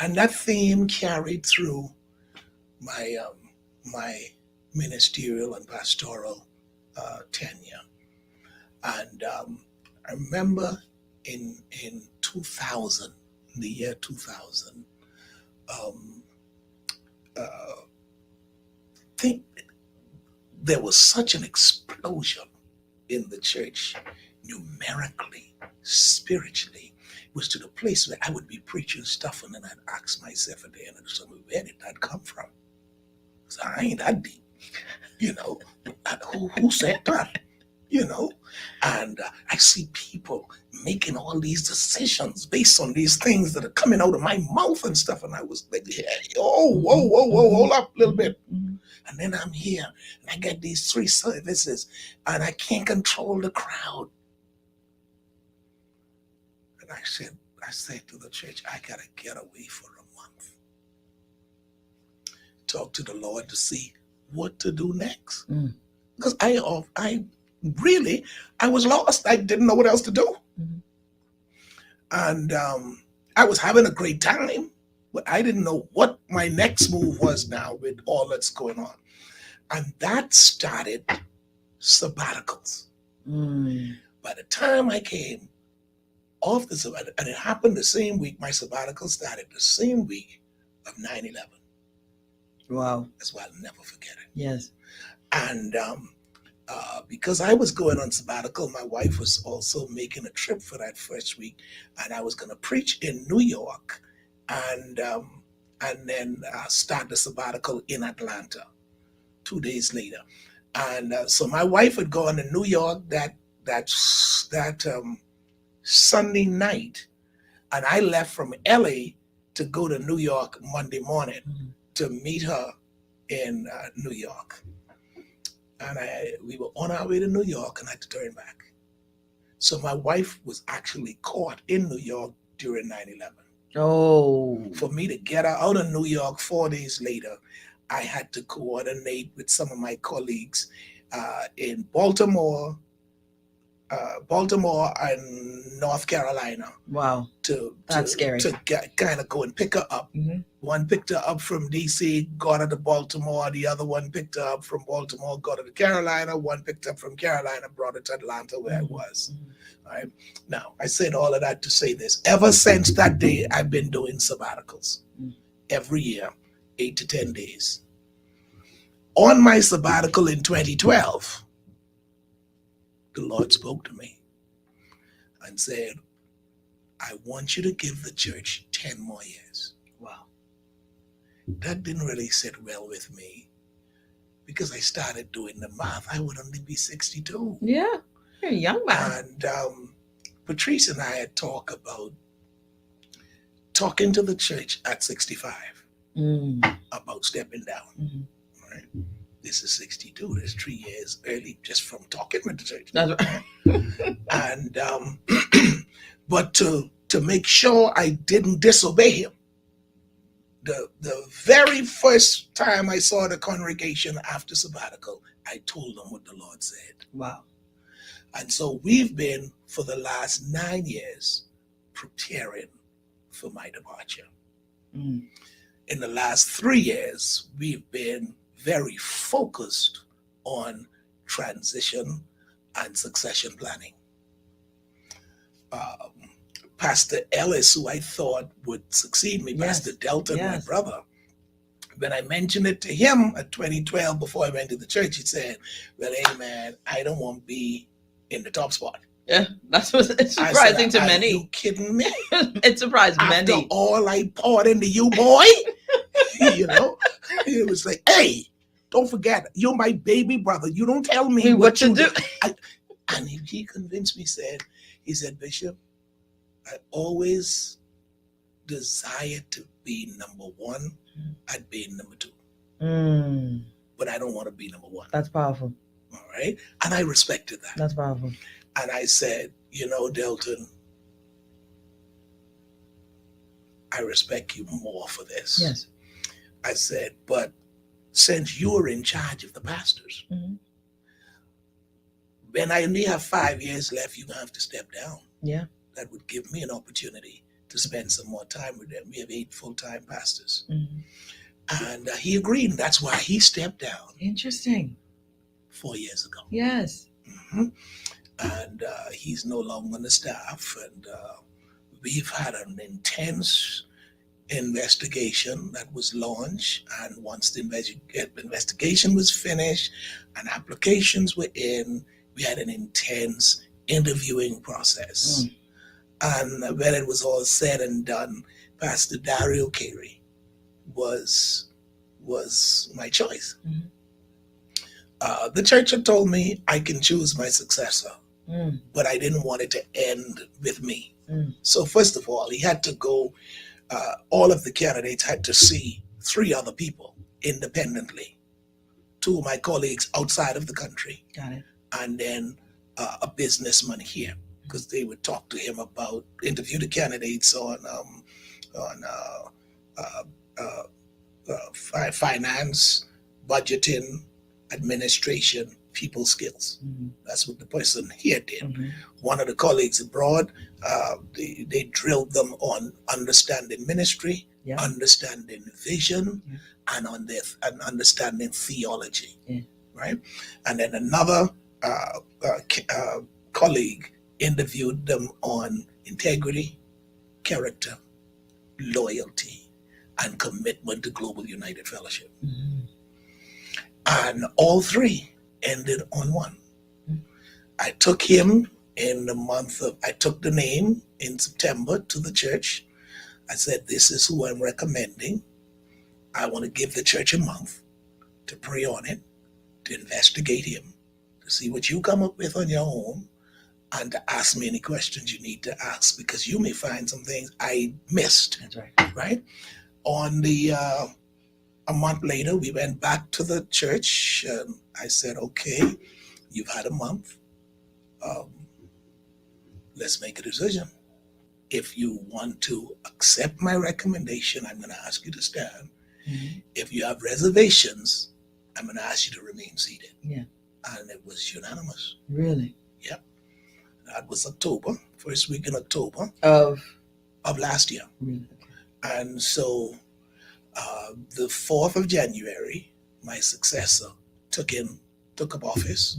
And that theme carried through my my ministerial and pastoral tenure. And I remember in 2000, in the year 2000, think there was such an explosion in the church, numerically, spiritually. It was to the place where I would be preaching stuff, and then I'd ask myself at the end of the sermon, where did that come from? So I ain't that deep, you know. Who said that? You know, and I see people making all these decisions based on these things that are coming out of my mouth and stuff. And I was like, hey, whoa, hold up a little bit. And then I'm here and I get these 3 services and I can't control the crowd. And I said to the church, I got to get away for a month. Talk to the Lord to see what to do next. Because I was lost. I didn't know what else to do. And I was having a great time, but I didn't know what my next move was now with all that's going on. And that started sabbaticals. By the time I came off the sabbatical, and it happened the same week, my sabbatical started the same week of 9/11. Wow. That's why I'll never forget it. Yes. And because I was going on sabbatical, my wife was also making a trip for that first week, and I was going to preach in New York. And and then start the sabbatical in Atlanta 2 days later. And so my wife had gone to New York that Sunday night, and I left from LA to go to New York Monday morning to meet her in New York. And we were on our way to New York, and I had to turn back. So my wife was actually caught in New York during 9/11. Oh. For me to get her out of New York 4 days later, I had to coordinate with some of my colleagues in Baltimore and North Carolina. Wow. That's scary. To kind of go and pick her up. One picked her up from DC, got her to Baltimore. The other one picked her up from Baltimore, got her to Carolina. One picked her up from Carolina, brought her to Atlanta, where I was. All right. Now, I said all of that to say this. Ever since that day, I've been doing sabbaticals every year, 8 to 10 days. On my sabbatical in 2012, the Lord spoke to me and said, I want you to give the church 10 more years. Wow. That didn't really sit well with me because I started doing the math. I would only be 62. Yeah, you're a young man. And Patrice and I had talked about talking to the church at 65 about stepping down. Right? This is 62. That's 3 years early just from talking with the church. That's right. And but to make sure I didn't disobey him, the very first time I saw the congregation after sabbatical, I told them what the Lord said. Wow. And so we've been for the last 9 years preparing for my departure. In the last 3 years, we've been very focused on transition and succession planning. Pastor Ellis, who I thought would succeed me, Pastor Delton, my brother, when I mentioned it to him at 2012 before I went to the church, he said, well, hey man, I don't want to be in the top spot. Yeah, that's what it's surprising to many. Are you kidding me? It surprised many. After all I poured into you, boy, you know, it was like, hey, don't forget, you're my baby brother. You don't tell me what to do. And he convinced me, he said, Bishop, I always desired to be number one at being number two. But I don't want to be number one. That's powerful. All right. And I respected that. That's powerful. And I said, you know, Delton, I respect you more for this. Yes. I said, but since you're in charge of the pastors, when I only have 5 years left, you're going to have to step down. Yeah. That would give me an opportunity to spend some more time with them. We have 8 full-time pastors. And he agreed. And that's why he stepped down. Interesting. 4 years ago. Yes. And he's no longer on the staff. And we've had an intense investigation that was launched. And once the investigation was finished and applications were in, we had an intense interviewing process. And when it was all said and done, Pastor Dario Carey was my choice. The church had told me I can choose my successor, but I didn't want it to end with me. So first of all, he had to go, all of the candidates had to see 3 other people independently, 2 of my colleagues outside of the country. Got it. And then a businessman here, because they would talk to him about, interview the candidates on finance, budgeting, administration, people skills. That's what the person here did. One of the colleagues abroad, they drilled them on understanding ministry, understanding vision, and understanding theology. Right? And then another colleague interviewed them on integrity, character, loyalty, and commitment to Global United Fellowship. And all 3 ended on one. I took him I took the name in September to the church. I said, this is who I'm recommending. I want to give the church a month to pray on it, to investigate him, to see what you come up with on your own, and to ask me any questions you need to ask, because you may find some things I missed. That's right. Right? On the a month later, we went back to the church, and I said, okay, you've had a month. Let's make a decision. If you want to accept my recommendation, I'm going to ask you to stand. Mhm. If you have reservations, I'm going to ask you to remain seated. Yeah. And it was unanimous. Really? Yep. That was October, first week in October Of last year. really? And so the 4th of January, my successor took up office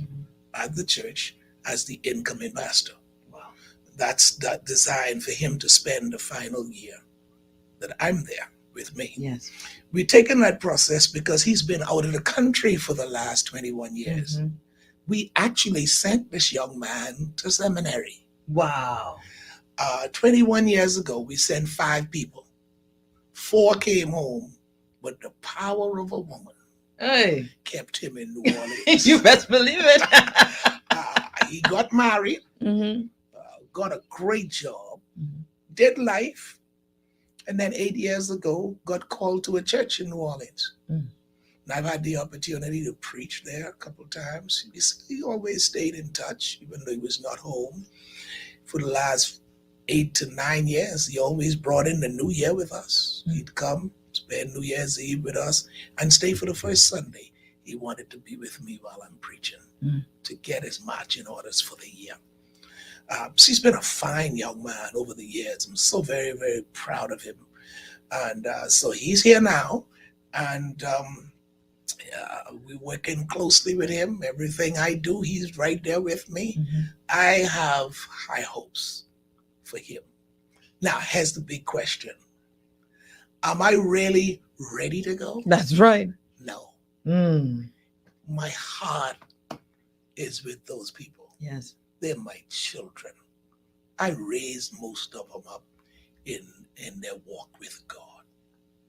at the church as the incoming pastor. Wow. That's that designed for him to spend the final year that I'm there with me. Yes. We've taken that process because he's been out of the country for the last 21 years. Mhm. We actually sent this young man to seminary. Wow. 21 years ago, we sent 5 people. 4 came home, but the power of a woman Hey. kept him in New Orleans. You best believe it. He got married, Mhm. got a great job, did life, and then 8 years ago got called to a church in New Orleans. Mm. And I've had the opportunity to preach there a couple of times. He always stayed in touch, even though he was not home. For the last 8 to 9 years, he always brought in the new year with us. He'd come, spend New Year's Eve with us, and stay for the first Sunday. He wanted to be with me while I'm preaching to get his marching orders for the year. So he's been a fine young man over the years. I'm so very, very proud of him. And so he's here now, and we're working closely with him. Everything I do, he's right there with me. I have high hopes for him. Now, here's the big question. Am I really ready to go? That's right. No. Mm. My heart is with those people. Yes. They're my children. I raised most of them up in their walk with God.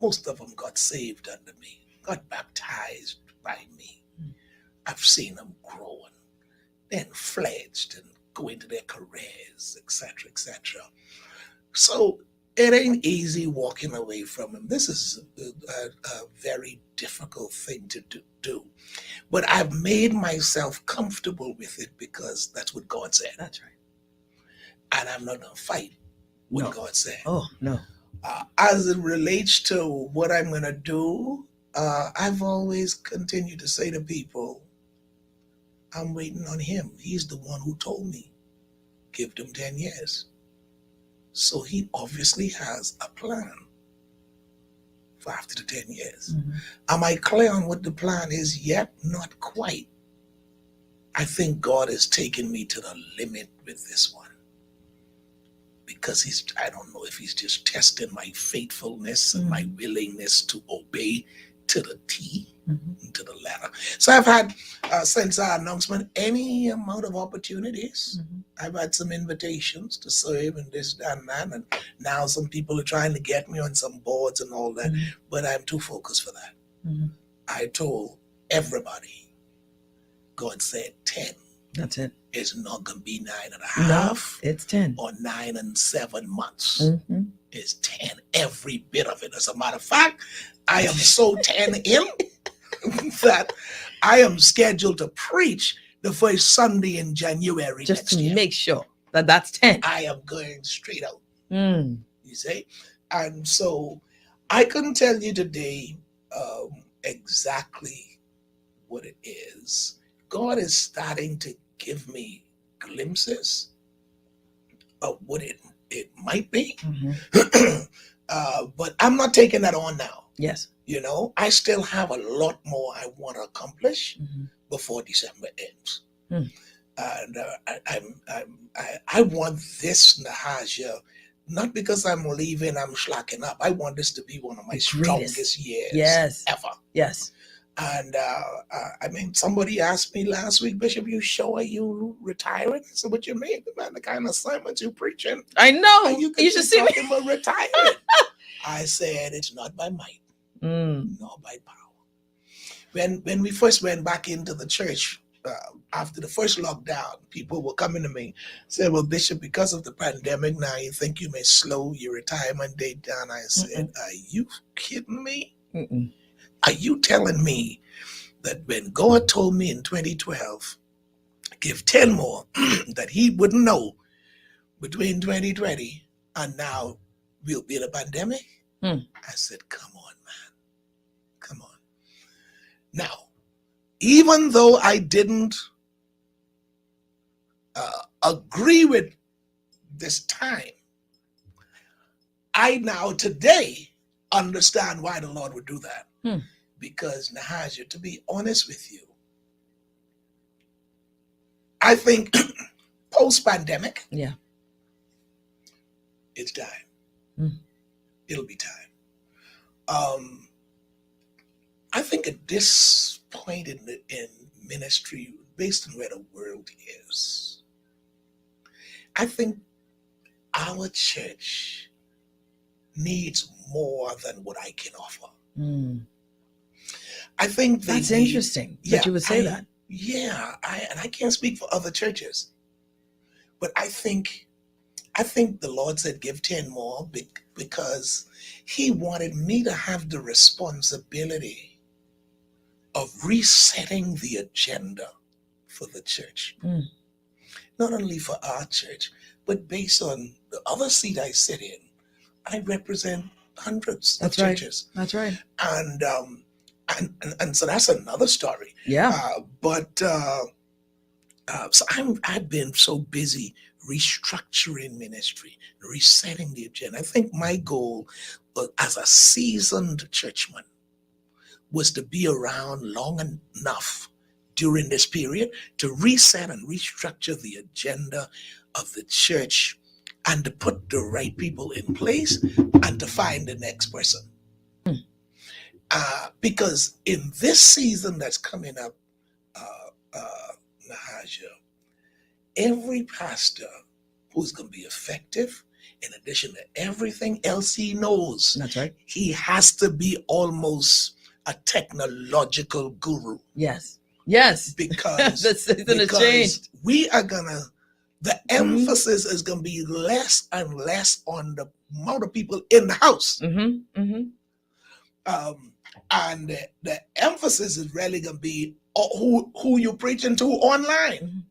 Most of them got saved under me, got baptized by me. I've seen them grow and then fledged and go into their careers, etc., etc. So it ain't easy walking away from him. This is a very difficult thing to do. But I've made myself comfortable with it because that's what God said. That's right. And I'm not going to fight what No. God said. Oh, no. As it relates to what I'm going to do, I've always continued to say to people, I'm waiting on him. He's the one who told me, give him 10 years. So he obviously has a plan for after the 10 years. Am I clear on what the plan is yet? Not quite. I think God has taken me to the limit with this one. Because I don't know if he's just testing my faithfulness and my willingness to obey to the T, to the letter. So I've had, since our announcement, any amount of opportunities. I've had some invitations to serve and this, that, and that. And now some people are trying to get me on some boards and all that. But I'm too focused for that. I told everybody, God said 10. That's it. It's not going to be 9.5. No, it's 10. Or 9 7 months. It's 10, every bit of it. As a matter of fact, I am so 10 in that I am scheduled to preach the first Sunday in January. Just next to year. make sure that that's 10. I am going straight out. Mm. You see? And so I couldn't tell you today exactly what it is. God is starting to give me glimpses of what it might be. But I'm not taking that on now. Yes. You know, I still have a lot more I want to accomplish before December ends. And I want this Nahaja, not because I'm leaving, I'm slacking up. I want this to be one of my strongest years ever. Yes. And I mean, somebody asked me last week, Bishop, you sure you retiring? I said, what you mean, man? The kind of sermons you preaching? I know. You should see me about retiring. I said, it's not by might. nor by power. When we first went back into the church after the first lockdown, people were coming to me, said, "Well, Bishop, because of the pandemic now, you think you may slow your retirement date down?" I said, "Are you kidding me? Are you telling me that when God told me in 2012, give 10 more, that he wouldn't know between 2020 and now we'll be in a pandemic?" I said, "Come on, man. Come on." Now, even though I didn't agree with this time, I now today understand why the Lord would do that. Because, Nahaja, to be honest with you, I think post-pandemic, it's time. It'll be time. I think at this point in ministry, based on where the world is, I think our church needs more than what I can offer. I think that's interesting that you would say that. Yeah, and I can't speak for other churches, but I think the Lord said give 10 more because he wanted me to have the responsibility of resetting the agenda for the church. Not only for our church, but based on the other seat I sit in, I represent hundreds of churches. That's right. And so that's another story. So I've been so busy restructuring ministry, resetting the agenda. I think my goal as a seasoned churchman was to be around long enough during this period to reset and restructure the agenda of the church and to put the right people in place and to find the next person. Because in this season that's coming up, Nahaja, every pastor who's going to be effective, in addition to everything else he knows, that's right, he has to be almost a technological guru. Yes. Because the season has changed. We are the emphasis is gonna be less and less on the amount of people in the house. And the emphasis is really gonna be who you're preaching to online.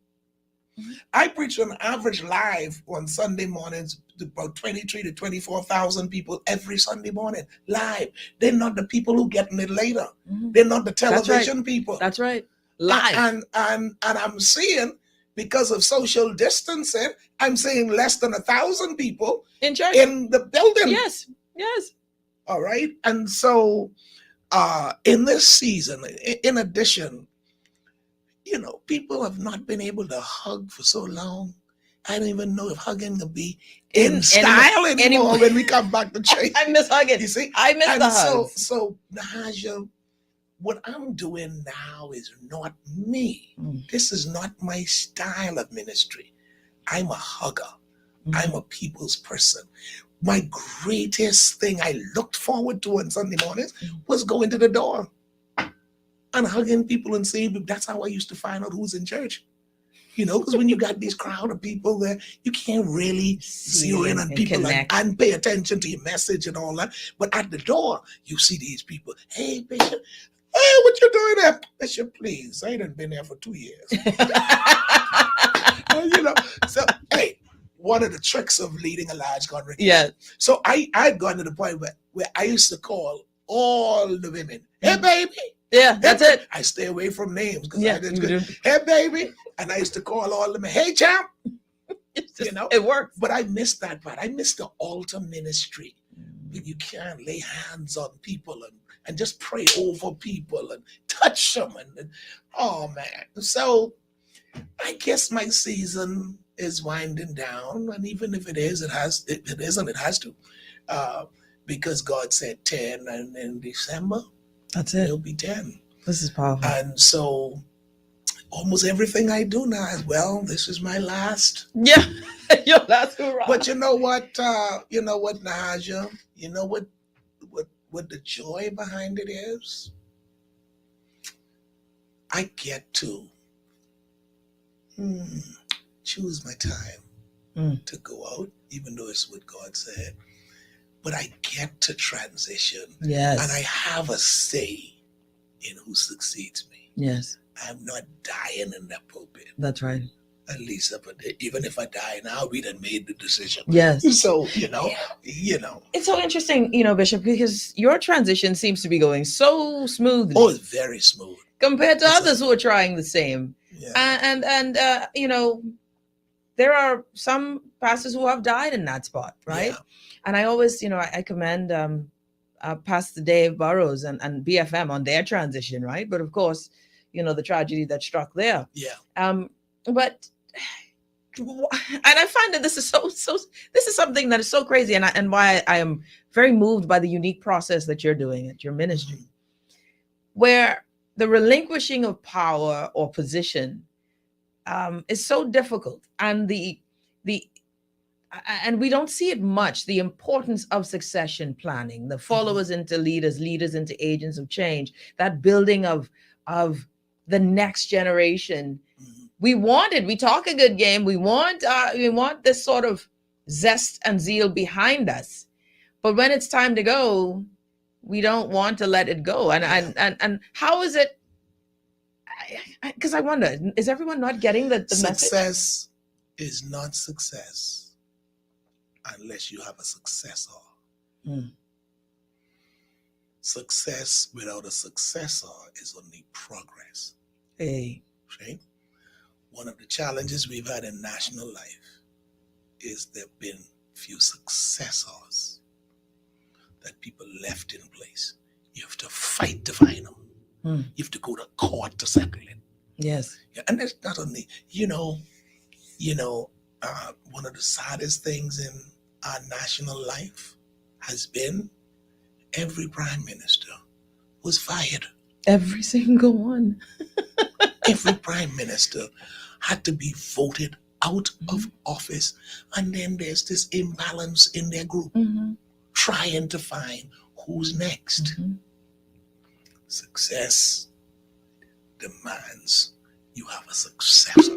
I preach on average live on Sunday mornings to about 23 to 24,000 people every Sunday morning live. They're not the people who getting it later. They're not the television people. That's right. Live. And I'm seeing, because of social distancing, I'm seeing less than 1,000 people in church, in the building. Yes. All right. And so in this season, in addition, people have not been able to hug for so long. I don't even know if hugging can be in style anymore when we come back to church. I miss hugging. You see? I miss the hugs. So Nahaja, what I'm doing now is not me. This is not my style of ministry. I'm a hugger. I'm a people's person. My greatest thing I looked forward to on Sunday mornings was going to the door and hugging people and saying, that's how I used to find out who's in church. Because when you got this crowd of people there, you can't really zero in on people and pay attention to your message and all that. But at the door, you see these people. Hey, Bishop. Hey, what you doing there? Bishop, please. I ain't been there for 2 years. So, hey, one of the tricks of leading a large congregation. Yeah. So I'd gone to the point where I used to call all the women, hey, baby. Yeah, that's it. I stay away from names because I didn't. Hey, baby. And I used to call all of them, hey, champ. It works. But I missed that part. I missed the altar ministry. You can't lay hands on people and just pray over people and touch them. And oh, man. So I guess my season is winding down. And even if it is, it has to. Because God said 10, and in December, that's it. It'll be 10. This is powerful. And so almost everything I do now is, well, this is my last. Yeah, your last hurrah. But you know what, Nahaja? You know what what the joy behind it is, I get to choose my time to go out, even though it's what God said. But I get to transition. Yes. And I have a say in who succeeds me. Yes. I'm not dying in that pulpit. That's right. At least even if I die now, we done made the decision. Yes. So, It's so interesting, Bishop, because your transition seems to be going so smoothly. Oh, it's very smooth. Compared to others who are trying the same. Yeah. And there are some pastors who have died in that spot, right? Yeah. And I always, I commend Pastor Dave Burrows and BFM on their transition, right? But of course, the tragedy that struck there. Yeah. But and I find that this is this is something that is so crazy, and why I am very moved by the unique process that you're doing at your ministry, where the relinquishing of power or position is so difficult, and and we don't see it much, the importance of succession planning, the followers into leaders, leaders into agents of change, that building of the next generation. We want it. We talk a good game. We want this sort of zest and zeal behind us. But when it's time to go, we don't want to let it go. And how is it? Because I wonder, is everyone not getting the message? Success is not success unless you have a successor. Success without a successor is only progress. Hey. Right? One of the challenges we've had in national life is there have been few successors that people left in place. You have to fight to find them. You have to go to court to settle it. Yes. Yeah, and that's not only, one of the saddest things in our national life has been every prime minister was fired. Every single one. Every prime minister had to be voted out of office. And then there's this imbalance in their group, trying to find who's next. Success demands you have a successor.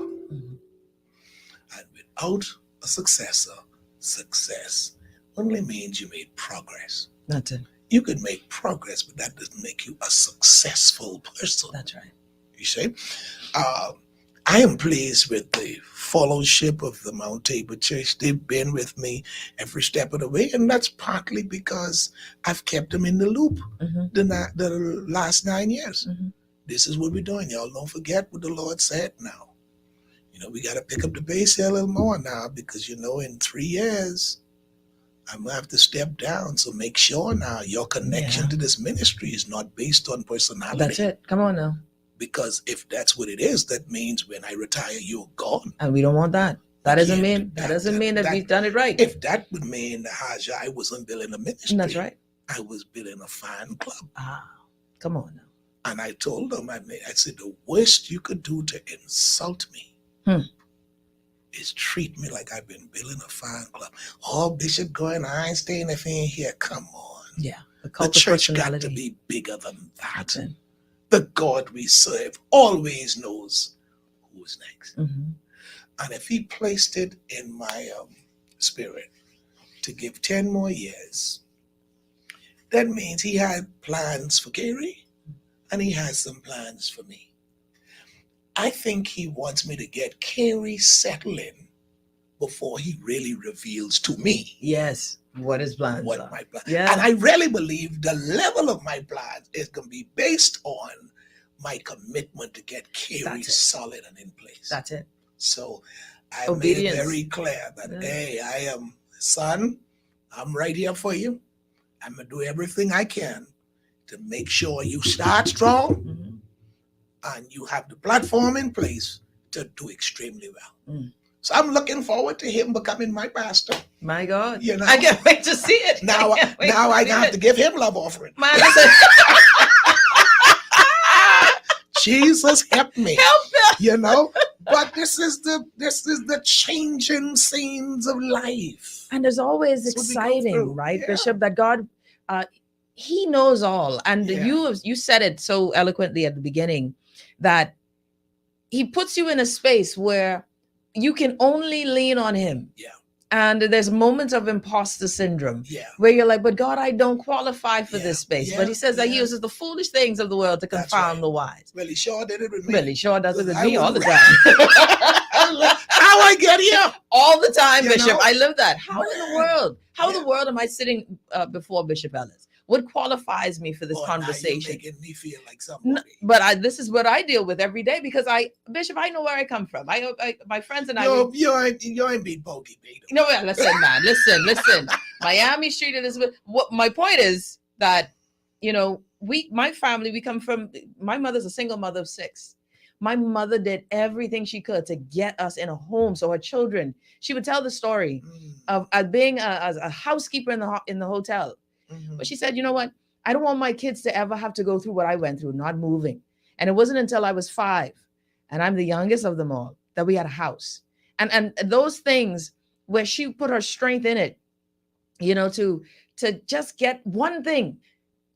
And without a successor, success only means you made progress. That's it. You could make progress, but that doesn't make you a successful person. That's right. You see? I am pleased with the fellowship of the Mount Tabor Church. They've been with me every step of the way, and that's partly because I've kept them in the loop the last 9 years. This is what we're doing. Y'all don't forget what the Lord said now. We got to pick up the pace a little more now because, in 3 years, I'm going to have to step down. So make sure now your connection to this ministry is not based on personality. That's it. Come on now. Because if that's what it is, that means when I retire, you're gone. And we don't want that. That doesn't mean that we've done it right. If that would mean, Nahaja, I wasn't building a ministry. That's right. I was building a fan club. Come on now. And I told them, I said, the worst you could do to insult me is treat me like I've been building a fan club. Oh, Bishop going, I ain't staying if he ain't here. Come on. Yeah. The church got to be bigger than that. The God we serve always knows who's next. And if he placed it in my spirit to give 10 more years, that means he had plans for Carrie and he has some plans for me. I think he wants me to get Carrie settled in before he really reveals to me. Yes. What his plans what are. my plans. Yeah. And I really believe the level of my plans is going to be based on my commitment to get Carrie solid and in place. That's it. So I Obedience. made it very clear that, hey, I am, son, I'm right here for you. I'm going to do everything I can to make sure you start strong and you have the platform in place to do extremely well. So I'm looking forward to him becoming my pastor. My God. I can't wait to see it. Now I have to give him love offering. Man, listen. Jesus help me. Help me. But this is the changing scenes of life. And there's always That's what we go exciting, through. right, Yeah. Bishop, that God he knows all. And Yeah. you said it so eloquently at the beginning that he puts you in a space where you can only lean on him. Yeah. And there's moments of imposter syndrome Yeah. where you're like, but God, I don't qualify for this space. Yeah. But he says that he Yeah. uses the foolish things of the world to That's confound the wise. Well, he sure did it with me. Well, he sure does it with I me all the would- time. How I get here? All the time, You Bishop. know? I live that. How in the world? How in the world am I sitting before Bishop Ellis? What qualifies me for this conversation? Making me feel like somebody. But this is what I deal with every day because Bishop, I know where I come from. My friends and I. You ain't beat Bogey Beat. No, listen, man. Listen. Miami Street Elizabeth. What my point is that, my family, we come from. My mother's a single mother of 6. My mother did everything she could to get us in a home. So her children, she would tell the story of being a housekeeper in the hotel. But she said, you know what? I don't want my kids to ever have to go through what I went through, not moving. And it wasn't until I was 5, and I'm the youngest of them all, that we had a house. And those things where she put her strength in it, to just get one thing,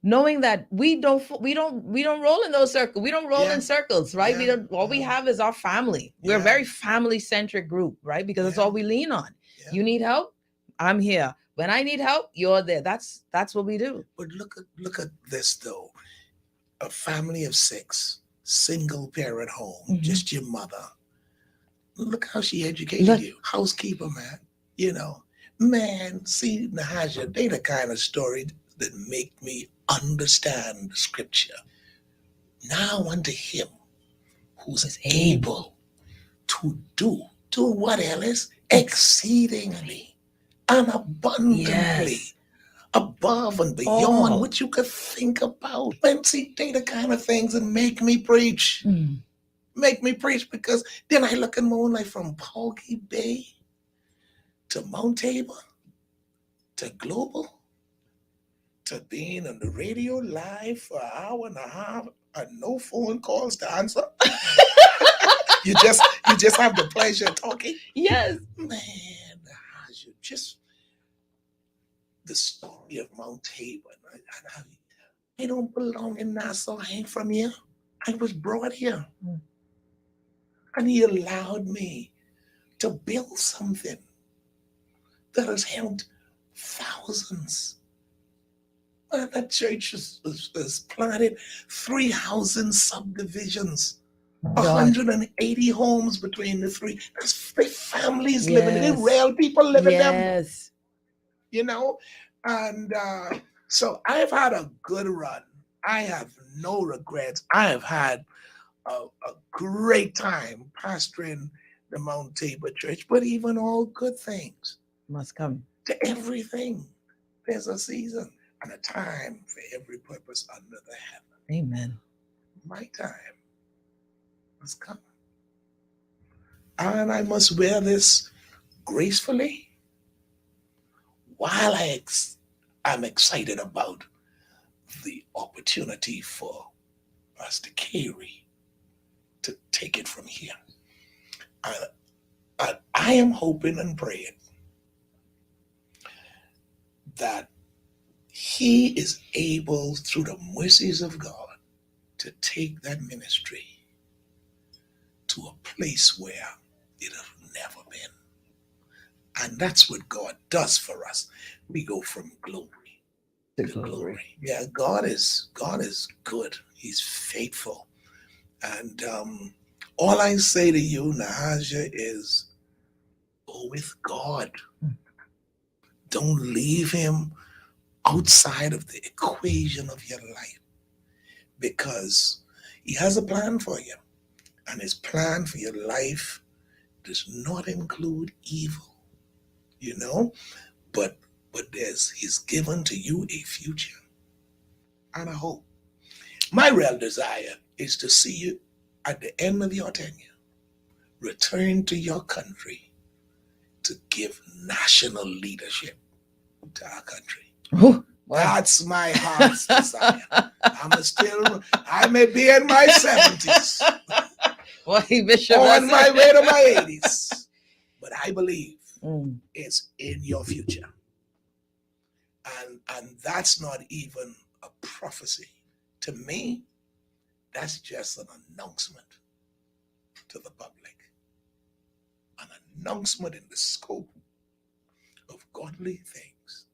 knowing that we don't roll in those circles. We don't roll in circles, right? Yeah. We don't. All we have is our family. We're a very family-centric group, right? Because that's all we lean on. You need help? I'm here. When I need help, you're there. That's what we do. But look at this though. A family of 6, single parent home, just your mother. Look how she educated you. Housekeeper, man. Man, see, Nahaja, they the kind of story that make me understand the scripture. Now unto him who's able to do what, Ellis? Exceedingly and abundantly, above and beyond what you could think about. And see, they the kind of things that make me preach. Make me preach, because then I look at moonlight from Poggy Bay to Mount Tabor to Global to being on the radio live for an hour and a half and no phone calls to answer. you just have the pleasure of talking. Yes. Man, just the story of Mount Tabor. I don't belong in Nassau. I ain't from here. I was brought here. And he allowed me to build something that has helped thousands. That church is planted 3 housing subdivisions, 180 homes between the 3. That's 3 families living in it, real people living in them. Yes. And so I've had a good run. I have no regrets. I have had a great time pastoring the Mount Tabor Church, but even all good things must come. To everything, there's a season and a time for every purpose under the heaven. Amen. My time must come. And I must wear this gracefully while I'm excited about the opportunity for us to carry, to take it from here. I am hoping and praying that he is able, through the mercies of God, to take that ministry to a place where it has never been. And that's what God does for us. We go from glory to glory. Yeah, God is good. He's faithful. And all I say to you, Nahaja, is go with God. Don't leave him outside of the equation of your life, because he has a plan for you. And his plan for your life does not include evil, but he's given to you a future and a hope. My real desire is to see you at the end of your tenure return to your country to give national leadership to our country. Wow. That's my heart's desire. I may be in my 70s. Bishop, on my way to my 80s. But I believe it's in your future. And that's not even a prophecy. To me, that's just an announcement to the public. An announcement in the scope of godly things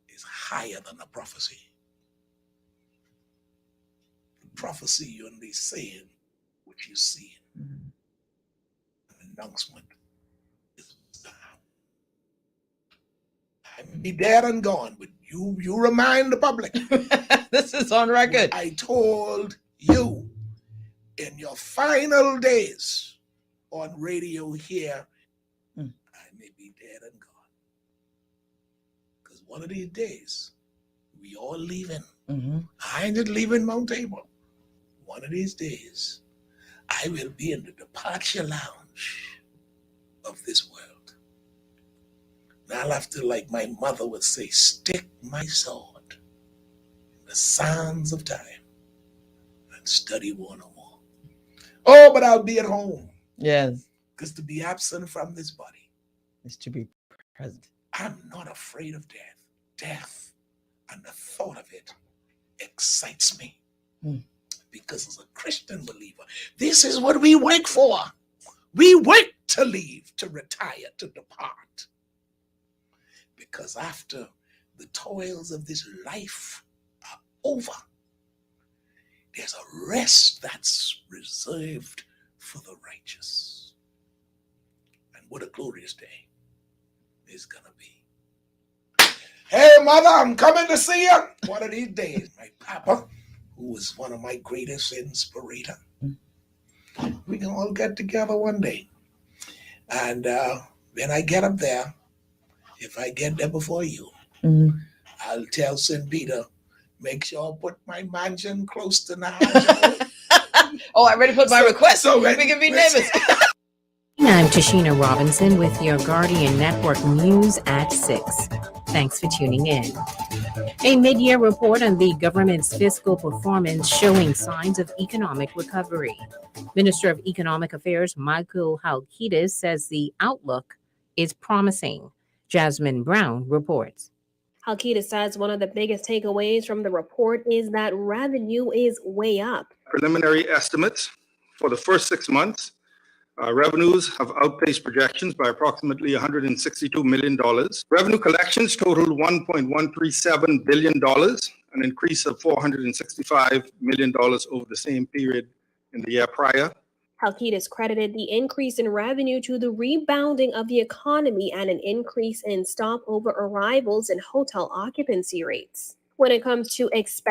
is higher than a prophecy. Prophecy, you're only saying what you see. An announcement is I may be dead and gone, but you remind the public. This is on record. I told you in your final days on radio here, I may be dead and gone. Because one of these days, we all leaving. I ain't just leaving Mount Tabor. One of these days, I will be in the departure lounge of this world. And I'll have to, like my mother would say, stick my sword in the sands of time and study war no more. Oh, but I'll be at home. Yes. Because to be absent from this body is to be present. I'm not afraid of death. Death and the thought of it excites me. Because as a Christian believer, this is what we work for. We work to leave, to retire, to depart. Because after the toils of this life are over, there's a rest that's reserved for the righteous. And what a glorious day it's gonna be. Hey, mother, I'm coming to see you one of these days. My papa, who was one of my greatest inspirators. We can all get together one day. And when I get up there, if I get there before you, I'll tell St. Peter, make sure I put my mansion close to Nahaja. Oh, I already put my request. So we can be neighbors. I'm Tashina Robinson with your Guardian Network News at 6. Thanks for tuning in. A mid-year report on the government's fiscal performance showing signs of economic recovery. Minister of Economic Affairs Michael Halkitis says the outlook is promising. Jasmine Brown reports. Halkitis says one of the biggest takeaways from the report is that revenue is way up. Preliminary estimates for the first 6 months, revenues have outpaced projections by approximately $162 million. Revenue collections totaled $1.137 billion, an increase of $465 million over the same period in the year prior. Halkitis credited the increase in revenue to the rebounding of the economy and an increase in stopover arrivals and hotel occupancy rates. When it comes to expense,